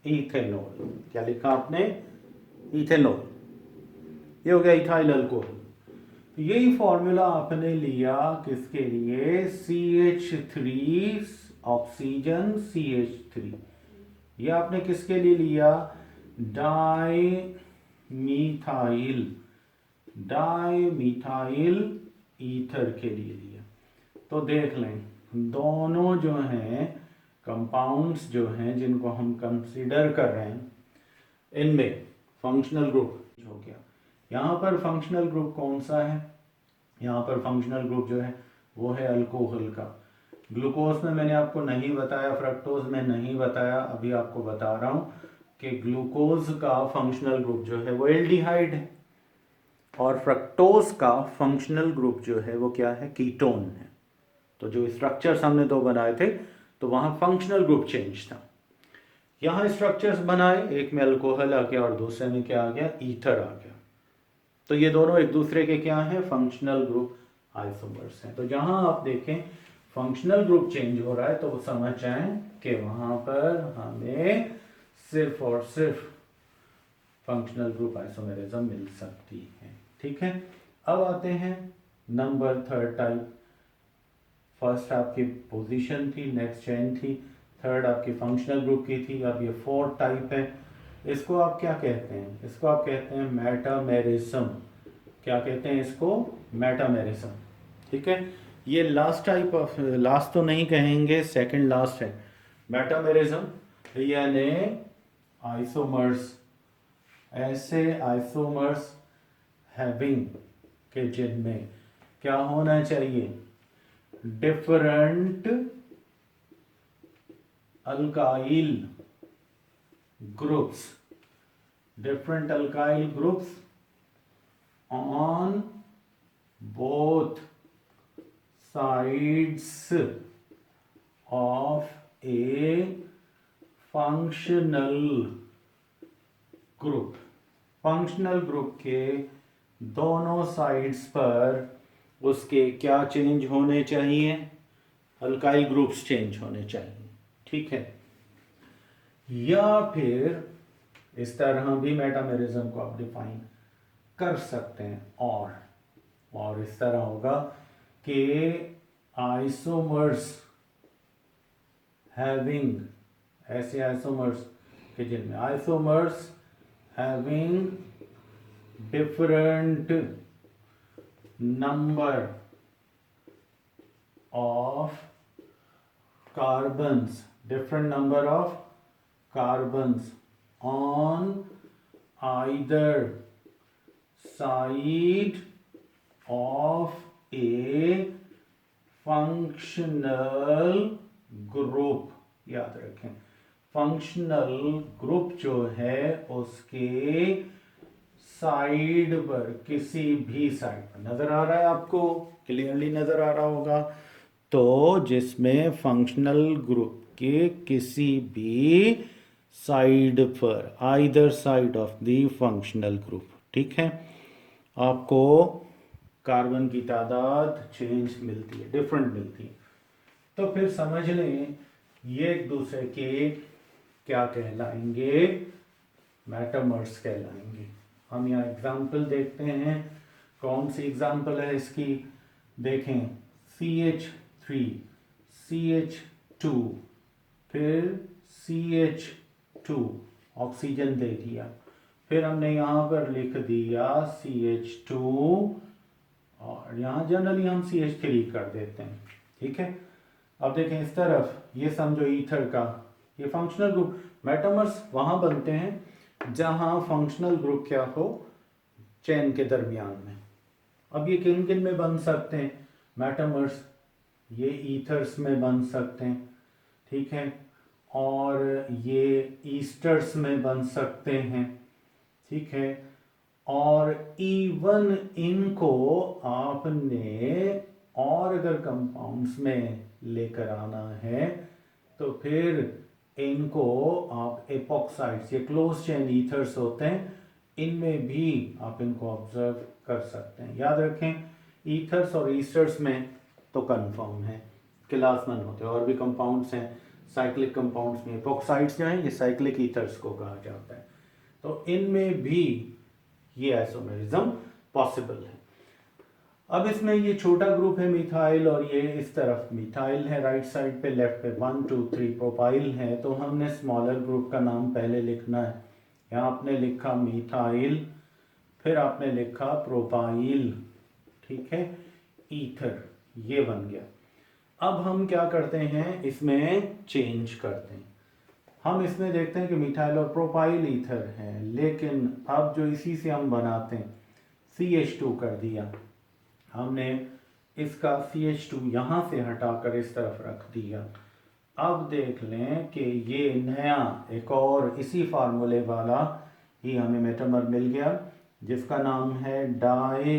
Speaker 1: इथेनॉल। क्या लिखा आपने? इथेनॉल। ये हो गया इथाइल अल्कोहल। यही फॉर्मूला आपने लिया किसके लिए? CH3 oxygen CH3। ये आपने किसके लिए लिया? डाई ईथर के लिए लिया। तो देख लें दोनों जो हैं कंपाउंड्स जो हैं जिनको हम कंसीडर कर रहे हैं इनमें फंक्शनल ग्रुप हो गया। यहाँ पर फंक्शनल ग्रुप कौन सा है? यहाँ पर फंक्शनल ग्रुप जो है वो है अल्कोहल का। ग्लूकोज में मैंने आपको नहीं बताया, फ्रक्टोज में नहीं बताया, अभी आपको बता रहा हूँ कि ग्लूकोज का फंक्शनल ग्रुप जो है वो एल्डिहाइड है और फ्रक्टोज का फंक्शनल ग्रुप जो है वो क्या है? कीटोन है। तो जो स्ट्रक्चर्स हमने दो बनाए थे तो वहाँ फंक्शनल ग्रुप चेंज था। यहाँ स्ट्रक्चर्स बनाए, एक में अल्कोहल आ गया और दूसरे में क्या आ गया? ईथर आ गया। तो ये दोनों एक दूसरे के क्या हैं? फंक्शनल ग्रुप आइसोमर्स हैं। तो जहां आप देखें फंक्शनल ग्रुप चेंज हो रहा है तो वो समझ जाएं कि वहां पर हमें सिर्फ और सिर्फ फंक्शनल ग्रुप आइसोमेरिज्म मिल सकती है। ठीक है, अब आते हैं नंबर थर्ड टाइप। फर्स्ट आपकी पोजीशन थी, नेक्स्ट चेन थी, थर्ड आपकी फंक्शनल ग्रुप की थी, अब ये फोर्थ टाइप है। इसको आप क्या कहते हैं? इसको आप कहते हैं मेटामेरिज्म। क्या कहते हैं इसको? मेटामेरिज्म। ठीक है, ये लास्ट टाइप ऑफ, लास्ट तो नहीं कहेंगे, सेकंड लास्ट है। मेटामेरिज्म यानी आइसोमर्स, ऐसे आइसोमर्स हैविंग के जिनमें क्या होना चाहिए? Different alkyl groups, different alkyl groups on both sides of a functional group। Functional group के दोनों साइड्स पर उसके क्या चेंज होने चाहिए? अल्काइल ग्रुप्स चेंज होने चाहिए। ठीक है, या फिर इस तरह भी मेटामेरिज्म को आप डिफाइन कर सकते हैं और इस तरह होगा कि आइसोमर्स हैविंग, ऐसे आइसोमर्स के जिनमें isomers having different number of carbons, different number of carbons on either side of a functional group। याद रखें, फंक्शनल ग्रुप जो है उसके साइड पर, किसी भी साइड पर, नजर आ रहा है आपको? क्लियरली नजर आ रहा होगा। तो जिसमें फंक्शनल ग्रुप के किसी भी साइड पर, either side of the functional group, ठीक है, आपको कार्बन की तादाद चेंज मिलती है, डिफरेंट मिलती है। तो फिर समझ लें ये एक दूसरे के क्या कहलाएंगे? मेटामर्स कहलाएंगे। हम यहाँ एग्जाम्पल देखते हैं। कौन सी एग्जाम्पल है इसकी? देखें, CH3, CH2, फिर CH2 ऑक्सीजन दे दिया, फिर हमने यहाँ पर लिख दिया CH2 और यहाँ जनरली हम CH3 कर देते हैं। ठीक है, अब देखें इस तरफ, ये समझो ईथर का, ये फंक्शनल ग्रुप। मेटामर्स वहाँ बनते हैं जहाँ फंक्शनल ग्रुप क्या हो? चेन के दरमियान में। अब ये किन किन में बन सकते हैं मेटामर्स? ये ईथर्स में बन सकते हैं, ठीक है, और ये ईस्टर्स में बन सकते हैं, ठीक है, और इवन इनको आपने और अगर कंपाउंड्स में लेकर आना है तो फिर इनको आप एपॉक्साइड्स, ये क्लोज चेन ईथर्स होते हैं, इनमें भी आप इनको ऑब्जर्व कर सकते हैं। याद रखें, ईथर्स और ईस्टर्स में तो कंफर्म है क्लास 1 होते हैं, और भी कंपाउंड्स हैं साइक्लिक कंपाउंड्स में, एपॉक्साइड्स जो हैं ये साइक्लिक ईथर्स को कहा जाता है। तो इनमें भी ये आइसोमेरिज्म पॉसिबल है। अब इसमें ये छोटा ग्रुप है मिथाइल, और ये इस तरफ मिथाइल है राइट साइड पे, लेफ्ट पे 1 2 3 प्रोपाइल है। तो हमने स्मॉलर ग्रुप का नाम पहले लिखना है, यहाँ आपने लिखा मिथाइल, फिर आपने लिखा प्रोपाइल, ठीक है, ईथर, ये बन गया। अब हम क्या करते हैं, इसमें चेंज करते हैं। हम इसमें देखते हैं कि मिथाइल और प्रोपाइल ईथर है, लेकिन अब जो इसी से हम बनाते हैं CH2 कर दिया हमने, इसका CH2 यहाँ से हटाकर इस तरफ रख दिया। अब देख लें कि ये नया एक और इसी फार्मूले वाला ही हमें मेटामर मिल गया, जिसका नाम है डाई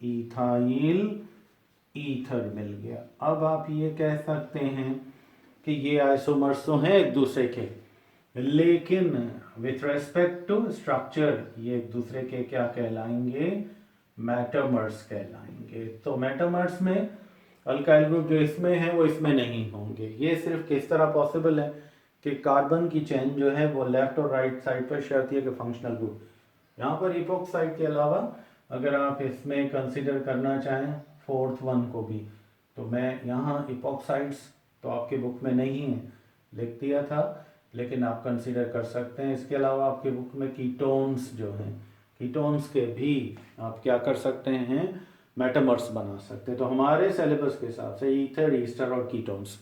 Speaker 1: इथाइल ईथर मिल गया। अब आप ये कह सकते हैं कि ये आइसोमर्स तो हैं एक दूसरे के, लेकिन विथ रेस्पेक्ट टू स्ट्रक्चर ये एक दूसरे के क्या कहलाएंगे, मेटामर्स कहलाएंगे। तो मेटामर्स में अल्काइल ग्रुप जो इसमें है वो इसमें नहीं होंगे। ये सिर्फ किस तरह पॉसिबल है कि कार्बन की चेन जो है वो लेफ्ट और राइट साइड पर शर्त है कि फंक्शनल ग्रुप। यहाँ पर इपोक्साइड के अलावा अगर आप इसमें कंसिडर करना चाहें फोर्थ वन को भी, तो मैं यहाँ इपोक्साइड्स तो आपके बुक में नहीं है, लिख दिया था, लेकिन आप कंसिडर कर सकते हैं। इसके अलावा आपके बुक में कीटोन्स जो हैं, कीटोन्स के भी आप क्या कर सकते हैं, मेटामर्स बना सकते हैं। तो हमारे सिलेबस के हिसाब से ईथर, ईस्टर और कीटोन्स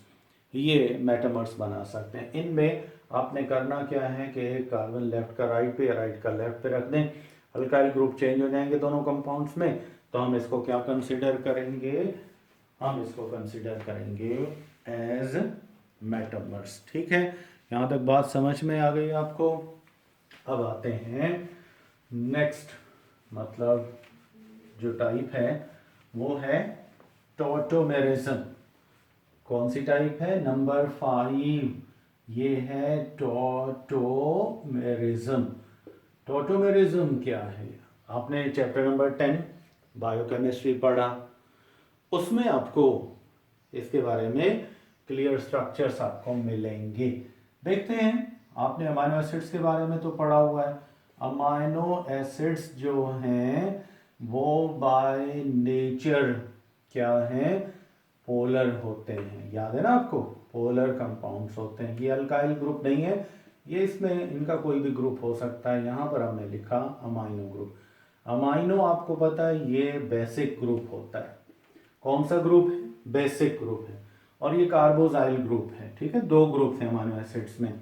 Speaker 1: ये मेटामर्स बना सकते हैं। इनमें आपने करना क्या है कि एक कार्बन लेफ्ट का राइट पे या राइट का लेफ्ट पे रख दें, अल्काइल ग्रुप चेंज हो जाएंगे दोनों कंपाउंड्स में, तो हम इसको क्या कंसिडर करेंगे, हम इसको कंसिडर करेंगे एज मेटामर्स। ठीक है, यहाँ तक बात समझ में आ गई आपको। अब आते हैं नेक्स्ट, मतलब जो टाइप है वो है टॉटोमेरिज्म। कौन सी टाइप है, नंबर 5, ये है टॉटोमेरिज्म। टॉटोमेरिज्म क्या है, आपने चैप्टर नंबर 10 बायोकेमिस्ट्री पढ़ा, उसमें आपको इसके बारे में क्लियर स्ट्रक्चर्स आपको मिलेंगे। देखते हैं, आपने अमाइनो एसिड्स के बारे में तो पढ़ा हुआ है। अमाइनो एसिड्स जो हैं वो बाय नेचर क्या हैं, पोलर होते हैं। याद है ना आपको, पोलर कंपाउंड्स होते हैं। ये अल्काइल ग्रुप नहीं है, ये इसमें इनका कोई भी ग्रुप हो सकता है। यहाँ पर हमने लिखा अमाइनो ग्रुप। अमाइनो आपको पता है ये बेसिक ग्रुप होता है। कौन सा ग्रुप है, बेसिक ग्रुप है। और ये कार्बोजाइल ग्रुप है, ठीक है, 2 ग्रुप हैं अमाइनो एसिड्स में।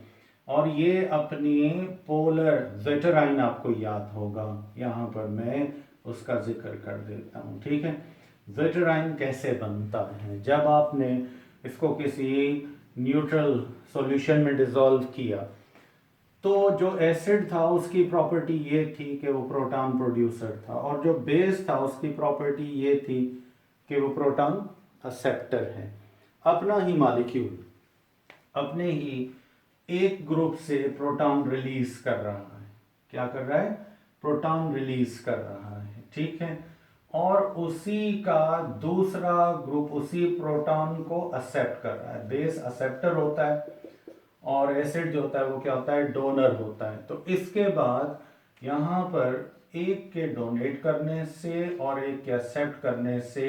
Speaker 1: और ये अपनी पोलर वेटराइन आपको याद होगा, यहाँ पर मैं उसका जिक्र कर देता हूँ। ठीक है, वेटराइन कैसे बनता है, जब आपने इसको किसी न्यूट्रल सॉल्यूशन में डिसॉल्व किया तो जो एसिड था उसकी प्रॉपर्टी ये थी कि वो प्रोटॉन प्रोड्यूसर था, और जो बेस था उसकी प्रॉपर्टी ये थी कि वो प्रोटॉन एक्सेप्टर है। अपना ही मॉलिक्यूल अपने ही एक ग्रुप से प्रोटॉन रिलीज कर रहा है। क्या कर रहा है, प्रोटॉन रिलीज कर रहा है, ठीक है। और उसी का दूसरा ग्रुप उसी प्रोटॉन को एक्सेप्ट कर रहा है। बेस एक्सेप्टर होता है और एसिड जो होता है वो क्या होता है, डोनर होता है। तो इसके बाद यहाँ पर एक के डोनेट करने से और एक के एक्सेप्ट करने से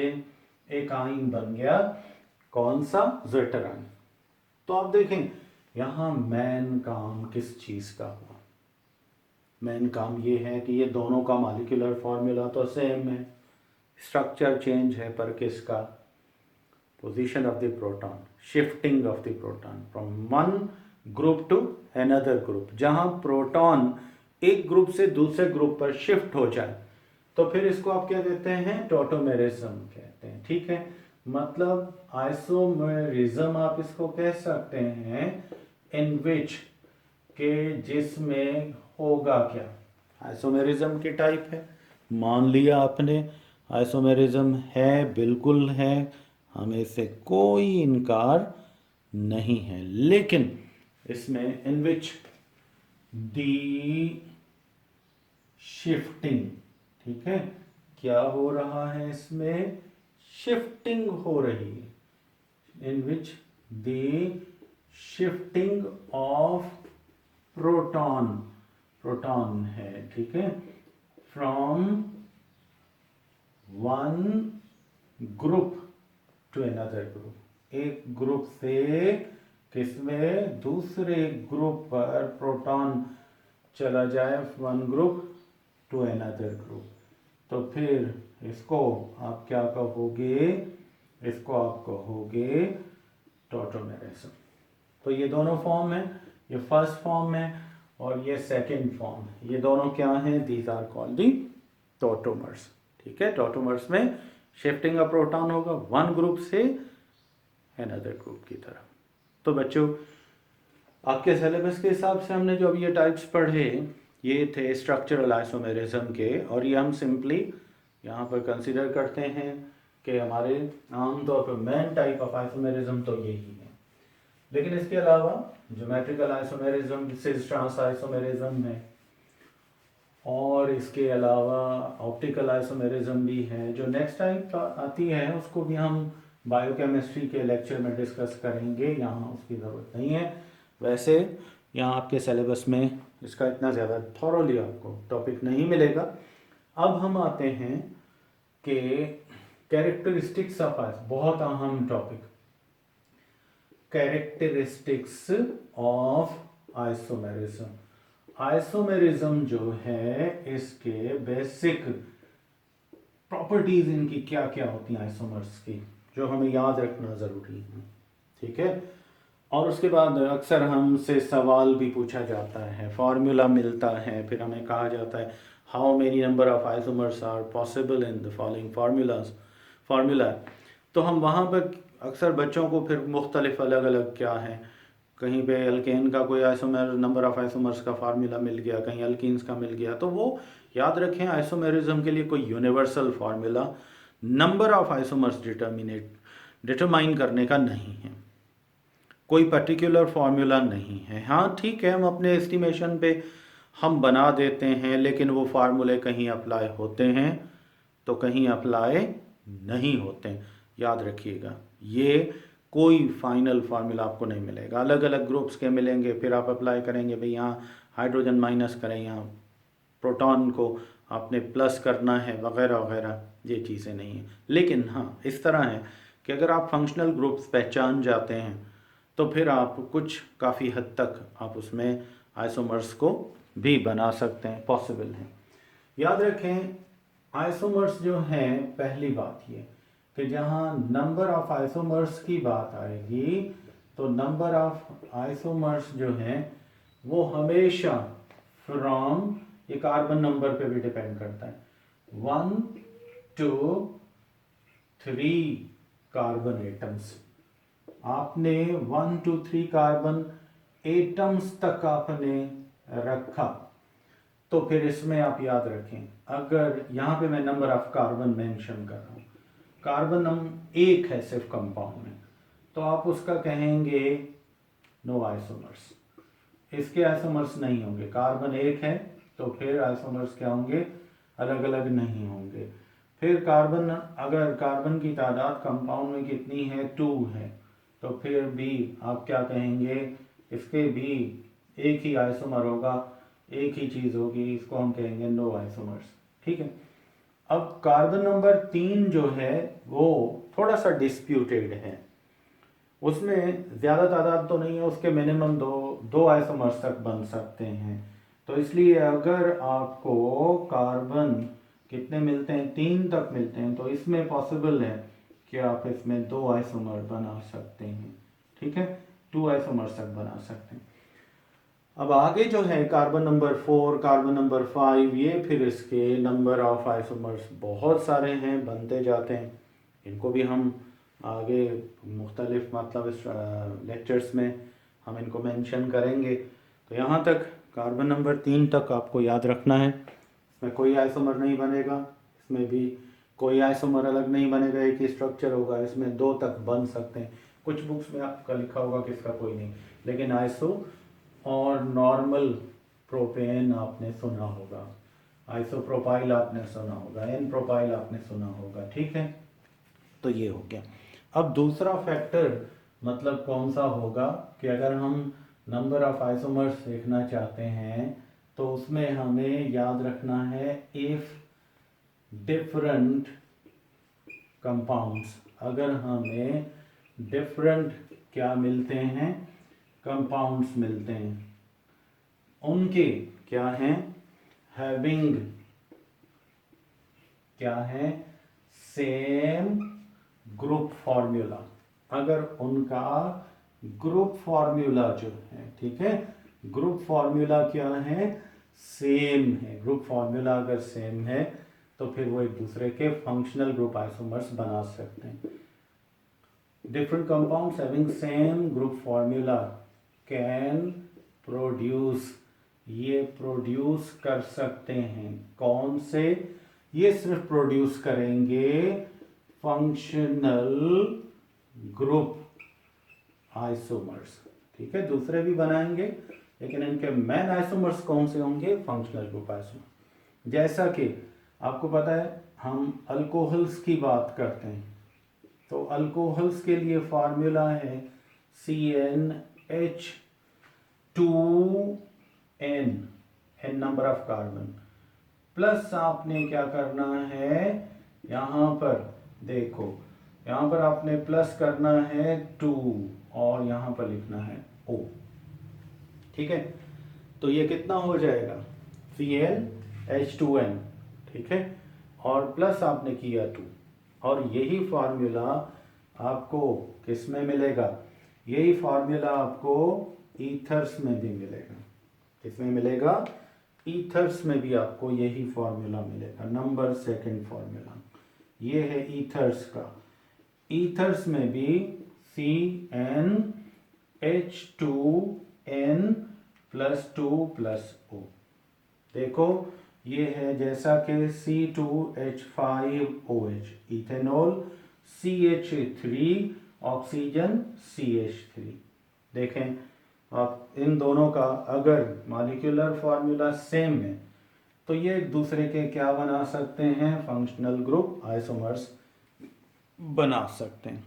Speaker 1: एक आयन बन गया, कौन सा, ज़्वेटर आयन। तो आप देखें यहाँ मेन काम किस चीज का हुआ, मेन काम ये है कि ये दोनों का मॉलिक्यूलर फॉर्मूला तो सेम है, स्ट्रक्चर चेंज है, पर किसका, position of the proton, shifting of the proton from one group to another group. जहां प्रोटॉन एक ग्रुप से दूसरे ग्रुप पर शिफ्ट हो जाए तो फिर इसको आप क्या कहते हैं, टॉटोमेरिज्म कहते हैं। ठीक है, मतलब आइसोमेरिज्म आप इसको कह सकते हैं, इन विच के जिसमें होगा क्या, आइसोमेरिज्म की टाइप है। मान लिया आपने आइसोमेरिज्म है, बिल्कुल है, हमें इससे कोई इनकार नहीं है, लेकिन इसमें इन विच दी शिफ्टिंग, ठीक है, क्या हो रहा है, इसमें शिफ्टिंग हो रही है, in which the shifting of proton, proton है, ठीक है, from one group to another group. एक ग्रुप से किसमें, दूसरे ग्रुप पर प्रोटॉन चला जाए one group to another group, तो फिर इसको आप क्या कहोगे, इसको आप कहोगे टॉटोमेरिज्म। तो ये दोनों फॉर्म है, ये फर्स्ट फॉर्म है और ये सेकंड फॉर्म, ये दोनों क्या हैं, these are called the tautomers. ठीक है, टॉटोमर्स में शिफ्टिंग अ प्रोटॉन होगा वन ग्रुप से अनदर ग्रुप की तरफ। तो बच्चों आपके सिलेबस के हिसाब से हमने जो अभी ये टाइप्स पढ़े ये थे स्ट्रक्चरल आइसोमेरिज्म के, और ये हम सिंपली यहाँ पर कंसिडर करते हैं कि हमारे आमतौर पर मेन टाइप ऑफ आइसोमेरिज्म तो यही है। लेकिन इसके अलावा geometrical isomerism, cis trans isomerism है, और इसके अलावा ऑप्टिकल आइसोमेरिज्म भी है। जो नेक्स्ट टाइप आती है उसको भी हम बायोकेमिस्ट्री के लेक्चर में डिस्कस करेंगे, यहाँ उसकी ज़रूरत नहीं है। वैसे यहाँ आपके सिलेबस में इसका इतना ज़्यादा थॉरोली आपको टॉपिक नहीं मिलेगा। अब हम आते हैं कि कैरेक्टरिस्टिक्स ऑफ आइस, बहुत अहम topic, characteristics of isomerism. Isomerism जो है इसके बेसिक प्रॉपर्टीज इनकी क्या क्या होती हैं आइसोमर्स की, जो हमें याद रखना ज़रूरी है। ठीक है, और उसके बाद अक्सर हमसे सवाल भी पूछा जाता है, फार्मूला मिलता है, फिर हमें कहा जाता है how many number of isomers are possible in the following formula. तो हम वहाँ पर अक्सर बच्चों को फिर मुख्तलिफ अलग अलग क्या है, कहीं पे एल्केन का कोई आइसोमर नंबर ऑफ आइसोमर्स का फार्मूला मिल गया, कहीं एल्कीन्स का मिल गया। तो वो याद रखें आइसोमेरिज्म के लिए कोई universal formula number of isomers determine करने का नहीं है, कोई पर्टिकुलर फार्मूला नहीं है। हाँ ठीक है, हम अपने एस्टिमेशन पे हम बना देते हैं, लेकिन वो फार्मूले कहीं अप्लाई होते हैं तो कहीं अप्लाई नहीं होते हैं। याद रखिएगा, ये कोई फाइनल फार्मूला आपको नहीं मिलेगा, अलग अलग ग्रुप्स के मिलेंगे, फिर आप अप्लाई करेंगे भाई यहाँ हाइड्रोजन माइनस करें, यहाँ प्रोटॉन को आपने प्लस करना है वगैरह वगैरह, ये चीज़ें नहीं हैं। लेकिन हाँ इस तरह है कि अगर आप फंक्शनल ग्रुप्स पहचान जाते हैं तो फिर आप कुछ काफ़ी हद तक आप उसमें आइसोमर्स को भी बना सकते हैं, पॉसिबल है। याद रखें आइसोमर्स जो हैं, पहली बात ये कि जहाँ नंबर ऑफ आइसोमर्स की बात आएगी तो नंबर ऑफ आइसोमर्स जो हैं वो हमेशा फ्रॉम, ये कार्बन नंबर पे भी डिपेंड करता है, 1 2 3 कार्बन एटम्स। आपने 1 2 3 कार्बन एटम्स तक आपने रखा, तो फिर इसमें आप याद रखें, अगर यहाँ पे मैं नंबर ऑफ कार्बन मेंशन कर रहा हूँ, कार्बन नंबर एक है सिर्फ कंपाउंड में, तो आप उसका कहेंगे नो आइसोमर्स, इसके आइसोमर्स नहीं होंगे। कार्बन एक है तो फिर आइसोमर्स क्या होंगे, अलग अलग नहीं होंगे। फिर कार्बन, अगर कार्बन की तादाद कंपाउंड में कितनी है, 2 है, तो फिर भी आप क्या कहेंगे, इसके भी एक ही आइसोमर होगा, एक ही चीज़ होगी, इसको हम कहेंगे नो आइसोमर्स। ठीक है, अब कार्बन नंबर 3 जो है वो थोड़ा सा डिस्प्यूटेड है, उसमें ज़्यादा तादाद तो नहीं है, उसके मिनिमम दो आइसोमर्स तक बन सकते हैं। तो इसलिए अगर आपको कार्बन कितने मिलते हैं, 3 तक मिलते हैं, तो इसमें पॉसिबल है कि आप इसमें 2 आइसोमर बना सकते हैं। ठीक है, 2 आइसोमर्स तक बना सकते हैं। अब आगे जो है कार्बन नंबर 4, कार्बन नंबर 5, ये फिर इसके नंबर ऑफ आइसोमर्स बहुत सारे हैं, बनते जाते हैं। इनको भी हम आगे मुख्तलिफ मतलब इस लेक्चर्स में हम इनको मेंशन करेंगे। तो यहाँ तक कार्बन नंबर 3 तक आपको याद रखना है, इसमें कोई आइसोमर नहीं बनेगा, इसमें भी कोई आइसोमर अलग नहीं बनेगा, एक ही स्ट्रक्चर होगा, इसमें 2 तक बन सकते हैं। कुछ बुक्स में आपका लिखा होगा कि इसका कोई नहीं, लेकिन आइसो और नॉर्मल प्रोपेन आपने सुना होगा, आइसोप्रोपाइल आपने सुना होगा, एन प्रोपाइल आपने सुना होगा। ठीक है, तो ये हो गया। अब दूसरा फैक्टर मतलब कौन सा होगा कि अगर हम नंबर ऑफ आइसोमर्स देखना चाहते हैं तो उसमें हमें याद रखना है इफ डिफरेंट कंपाउंड्स, अगर हमें डिफरेंट क्या मिलते हैं, कंपाउंड्स मिलते हैं, उनके क्या है, हैविंग क्या है, सेम ग्रुप फॉर्मूला। अगर उनका ग्रुप फॉर्मूला जो है, ठीक है, ग्रुप फॉर्मूला क्या है, सेम है। ग्रुप फॉर्मूला अगर सेम है तो फिर वो एक दूसरे के फंक्शनल ग्रुप आइसोमर्स बना सकते हैं। Different compounds having same group formula can produce, ये प्रोड्यूस कर सकते हैं, कौन से, ये सिर्फ प्रोड्यूस करेंगे फंक्शनल ग्रुप आइसोमर्स, ठीक है। दूसरे भी बनाएंगे लेकिन इनके मेन आइसोमर्स कौन से होंगे, फंक्शनल ग्रुप आइसोमर। जैसा कि आपको पता है हम अल्कोहल्स की बात करते हैं, तो अल्कोहल्स के लिए फार्मूला है CnH2n, n number of carbon, plus आपने क्या करना है, यहाँ पर देखो, यहाँ पर आपने प्लस करना है 2 और यहाँ पर लिखना है O, ठीक है। तो ये कितना हो जाएगा, CnH2n, ठीक है, और प्लस आपने किया 2, और यही फार्मूला आपको किस में मिलेगा, यही फार्मूला आपको ईथर्स में भी मिलेगा। किसमें मिलेगा, ईथर्स में भी आपको यही फार्मूला मिलेगा, नंबर सेकंड फार्मूला ये है ईथर्स का। ईथर्स में भी CnH2n प्लस 2 प्लस O, देखो ये है जैसा कि C2H5OH ethanol, CH3 oxygen, CH3। देखें आप इन दोनों का अगर मॉलिक्यूलर फार्मूला सेम है तो ये एक दूसरे के क्या बना सकते हैं, फंक्शनल ग्रुप आइसोमर्स बना सकते हैं।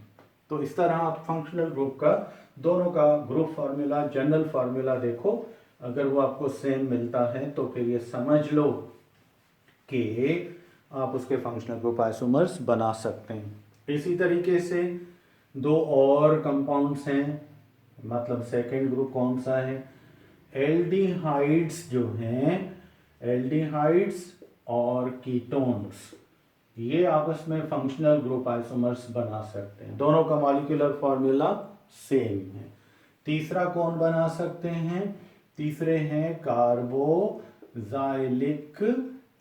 Speaker 1: तो इस तरह आप फंक्शनल ग्रुप का दोनों का ग्रुप फार्मूला, जनरल फार्मूला देखो, अगर वो आपको सेम मिलता है तो फिर ये समझ लो कि आप उसके फंक्शनल ग्रुप आइसोमर्स बना सकते हैं। इसी तरीके से दो और कंपाउंड्स हैं, मतलब सेकेंड ग्रुप कौन सा है, एल्डिहाइड्स जो हैं, एल्डिहाइड्स और कीटोन्स, ये आपस में फंक्शनल ग्रुप आइसोमर्स बना सकते हैं, दोनों का मॉलिक्यूलर फॉर्मूला सेम है। तीसरा कौन बना सकते हैं, तीसरे हैं कार्बोजाइलिक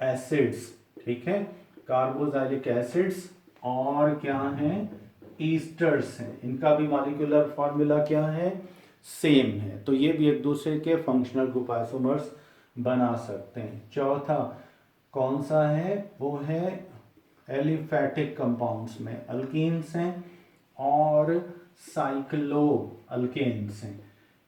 Speaker 1: एसिड्स, ठीक है, कार्बोजाइलिक एसिड्स, और क्या हैं, ईस्टर्स हैं, इनका भी मॉलिक्यूलर फॉर्मूला क्या है, सेम है, तो ये भी एक दूसरे के फंक्शनल ग्रुप आइसोमर्स बना सकते हैं। चौथा कौन सा है, वो है एलिफैटिक कंपाउंड्स में अल्कीन्स हैं और साइक्लो अल्केन्स हैं,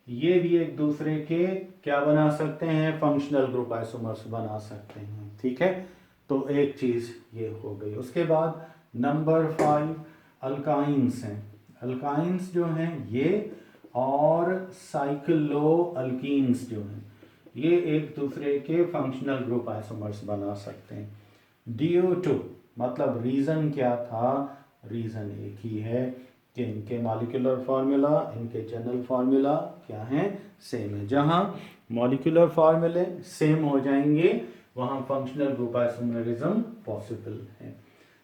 Speaker 1: ये भी एक दूसरे के क्या बना सकते हैं, फंक्शनल ग्रुप आइसोमर्स बना सकते हैं, ठीक है। तो एक चीज ये हो गई। उसके बाद नंबर 5 अल्काइंस हैं, अल्काइंस जो हैं ये और साइक्लो अल्कीन्स जो हैं ये एक दूसरे के फंक्शनल ग्रुप आइसोमर्स बना सकते हैं। DO2 मतलब रीजन क्या था, रीजन एक ही है कि इनके मॉलिक्यूलर फार्मूला, इनके जनरल फार्मूला क्या है, सेम है। जहां मॉलिक्यूलर फार्मूले सेम हो जाएंगे वहां फंक्शनल ग्रुप आइसोमरिज्म पॉसिबल है।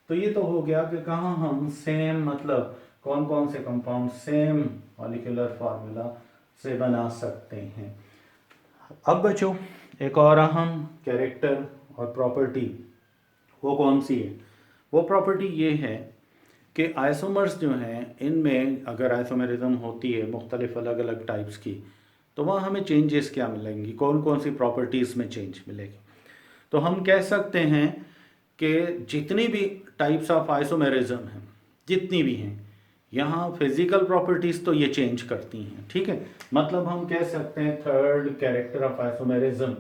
Speaker 1: तो ये तो हो गया कि कहाँ हम सेम, मतलब कौन कौन से कंपाउंड सेम मॉलिक्यूलर फार्मूला से बना सकते हैं। अब बच्चों एक और अहम कैरेक्टर और प्रॉपर्टी, वो कौन सी है, वो प्रॉपर्टी ये है कि आइसोमर्स जो हैं इनमें अगर आइसोमेरिज्म होती है मुख्तलिफ अलग अलग टाइप्स की, तो वहाँ हमें चेंजेस क्या मिलेंगी, कौन कौन सी प्रॉपर्टीज़ में चेंज मिलेगी। तो हम कह सकते हैं कि जितनी भी टाइप्स ऑफ आइसोमेरिज्म हैं, जितनी भी हैं, यहाँ फिजिकल प्रॉपर्टीज़ तो ये चेंज करती हैं, ठीक है। मतलब हम कह सकते हैं थर्ड कैरेक्टर ऑफ आइसोमेरिज्म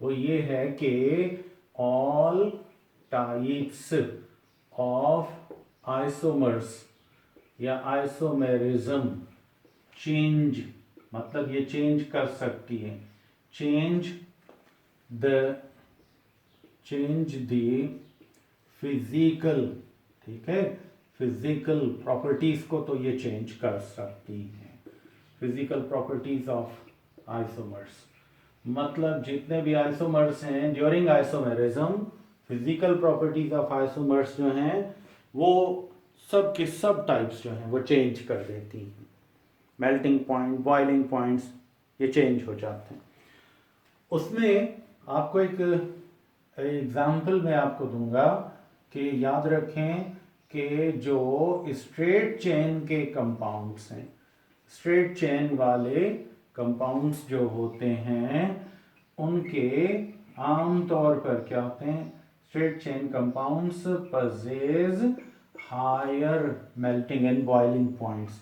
Speaker 1: वो ये है कि ऑल टाइप्स ऑफ आइसोमर्स या आइसोमेरिज्म चेंज, मतलब ये चेंज कर सकती है, चेंज द फिजिकल, ठीक है, फिजिकल प्रॉपर्टीज को तो ये चेंज कर सकती है, फिजिकल प्रॉपर्टीज ऑफ आइसोमर्स। मतलब जितने भी आइसोमर्स हैं during isomerism, physical properties of isomers जो हैं वो सब के सब टाइप्स जो हैं वो चेंज कर देती हैं। मेल्टिंग पॉइंट, बॉइलिंग पॉइंट्स ये चेंज हो जाते हैं। उसमें आपको एक एग्जाम्पल मैं आपको दूंगा कि याद रखें कि जो स्ट्रेट चेन के कंपाउंड्स हैं, स्ट्रेट चेन वाले कंपाउंड्स जो होते हैं उनके आम तौर पर क्या होते हैं, straight chain compounds possess higher melting and boiling points.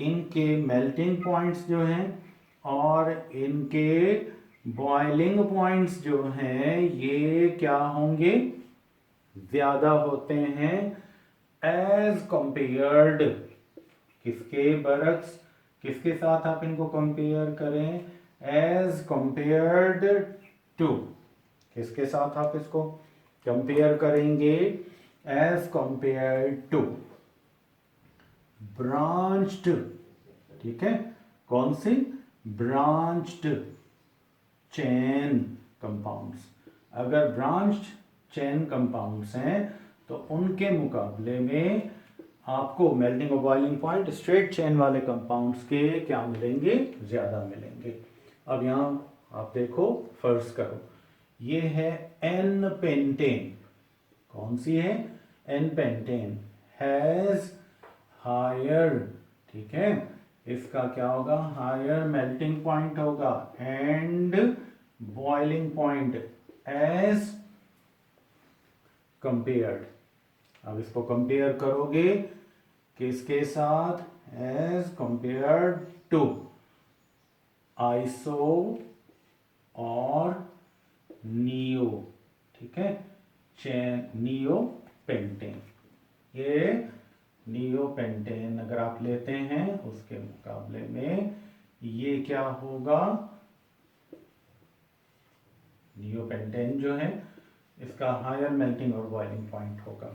Speaker 1: इनके मेल्टिंग पॉइंट्स जो हैं और इनके बॉइलिंग पॉइंट्स जो हैं ये क्या होंगे, ज्यादा होते हैं एज कंपेयर्ड किसके बरक्स, किसके साथ आप इनको कंपेयर करें, एज कंपेयर्ड टू, किसके साथ आप इसको कंपेयर करेंगे, एज कंपेयर्ड टू ब्रांच्ड, ठीक है, कौन सी, ब्रांच्ड चेन कंपाउंड्स। अगर ब्रांच्ड चेन कंपाउंड्स हैं तो उनके मुकाबले में आपको मेल्टिंग और बॉइलिंग पॉइंट स्ट्रेट चेन वाले कंपाउंड्स के क्या मिलेंगे, ज़्यादा मिलेंगे। अब यहाँ आप देखो, फर्ज करो ये है एन पेंटेन, कौन सी है, एन पेंटेन हैज हायर, ठीक है, इसका क्या होगा, हायर मेल्टिंग पॉइंट होगा and boiling point as compared. अब इसको कंपेयर करोगे किसके साथ, एज कंपेयर्ड टू आइसो और नियो, ठीक है, चेन नियो पेंटेन। ये नियो पेंटेन अगर आप लेते हैं उसके मुकाबले में ये क्या होगा, नियो पेंटेन जो है इसका हायर मेल्टिंग और बॉइलिंग पॉइंट होगा।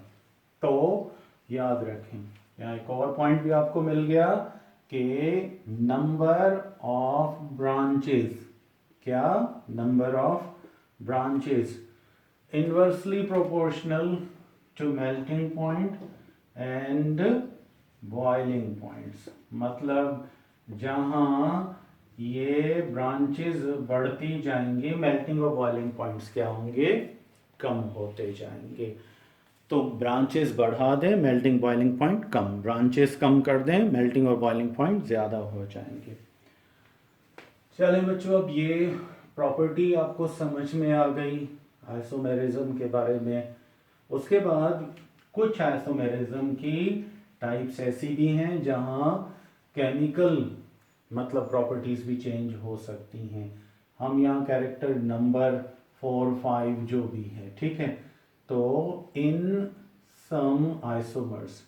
Speaker 1: तो याद रखें, यहाँ एक और पॉइंट भी आपको मिल गया कि नंबर ऑफ ब्रांचेस, क्या, number of branches inversely proportional to melting point and boiling points. मतलब जहाँ ये ब्रांचेस बढ़ती जाएंगी मेल्टिंग और बॉइलिंग पॉइंट्स क्या होंगे, कम होते जाएंगे। तो ब्रांचेस बढ़ा दें मेल्टिंग बॉइलिंग पॉइंट कम, ब्रांचेस कम कर दें मेल्टिंग और बॉइलिंग पॉइंट ज़्यादा हो जाएंगे। चलें बच्चों, अब ये प्रॉपर्टी आपको समझ में आ गई आइसोमेरिज्म के बारे में। उसके बाद कुछ आइसोमेरिज्म की टाइप्स ऐसी भी हैं जहाँ केमिकल मतलब प्रॉपर्टीज़ भी चेंज हो सकती हैं। हम यहाँ कैरेक्टर नंबर 4, 5 जो भी है, ठीक है, तो इन सम आइसोमर्स,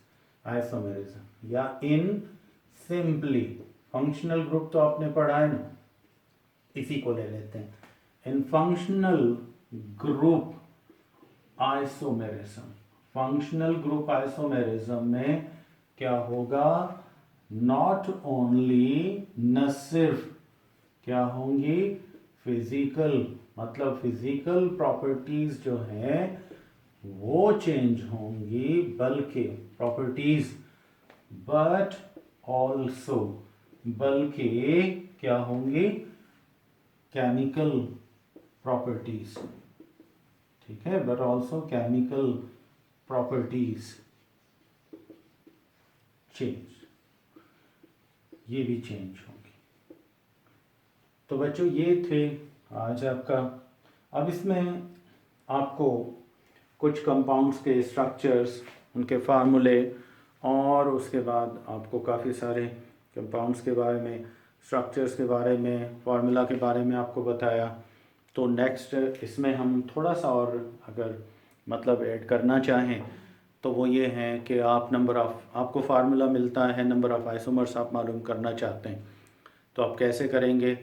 Speaker 1: आइसोमेरिज्म या इन सिंपली, फंक्शनल ग्रुप तो आपने पढ़ा है ना, इसी को ले लेते हैं, इन functional group isomerism. Functional group isomerism में क्या होगा, नॉट ओनली, न सिर्फ क्या होंगी, फिजिकल मतलब फिजिकल प्रॉपर्टीज जो हैं वो चेंज होंगी, बल्कि प्रॉपर्टीज, बट ऑल्सो, बल्कि क्या होंगी, केमिकल प्रॉपर्टीज, ठीक है, but also chemical properties change, ये भी चेंज होंगी। तो बच्चों ये थे आज आपका। अब इसमें आपको कुछ कंपाउंड्स के स्ट्रक्चर्स, उनके फार्मूले और उसके बाद आपको काफ़ी सारे कंपाउंड्स के बारे में, स्ट्रक्चर्स के बारे में, फार्मूला के बारे में आपको बताया। तो नेक्स्ट इसमें हम थोड़ा सा और अगर मतलब ऐड करना चाहें तो वो ये है कि आप नंबर ऑफ़, आपको फार्मूला मिलता है, नंबर ऑफ़ आइसोमर्स आप मालूम करना चाहते हैं तो आप कैसे करेंगे।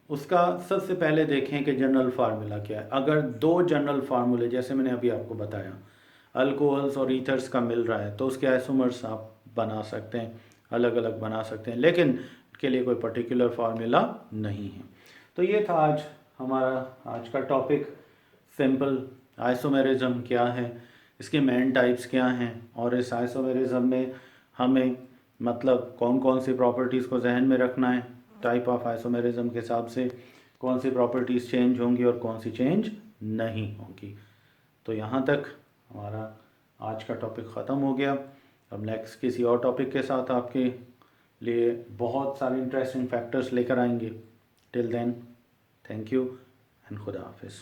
Speaker 1: उसका सबसे पहले देखें कि जनरल फार्मूला क्या है। अगर दो जनरल फार्मूले जैसे मैंने अभी आपको बताया अल्कोहल्स और ईथर्स का मिल रहा है तो उसके आइसोमर्स आप बना सकते हैं, अलग अलग बना सकते हैं, लेकिन के लिए कोई पर्टिकुलर फार्मूला नहीं है। तो ये था आज हमारा आज का टॉपिक सिंपल आइसोमेरिज्म क्या है, इसके मेन टाइप्स क्या हैं और इस आइसोमेरिज्म में हमें मतलब कौन कौन सी प्रॉपर्टीज़ को जहन में रखना है। टाइप ऑफ आइसोमेरिज्म के हिसाब से कौन सी प्रॉपर्टीज़ चेंज होंगी और कौन सी चेंज नहीं होंगी। तो यहाँ तक हमारा आज का टॉपिक ख़त्म हो गया। अब नेक्स्ट किसी और टॉपिक के साथ आपके लिए बहुत सारे इंटरेस्टिंग फैक्टर्स लेकर आएंगे। Till then, thank you and खुदा हाफिज़।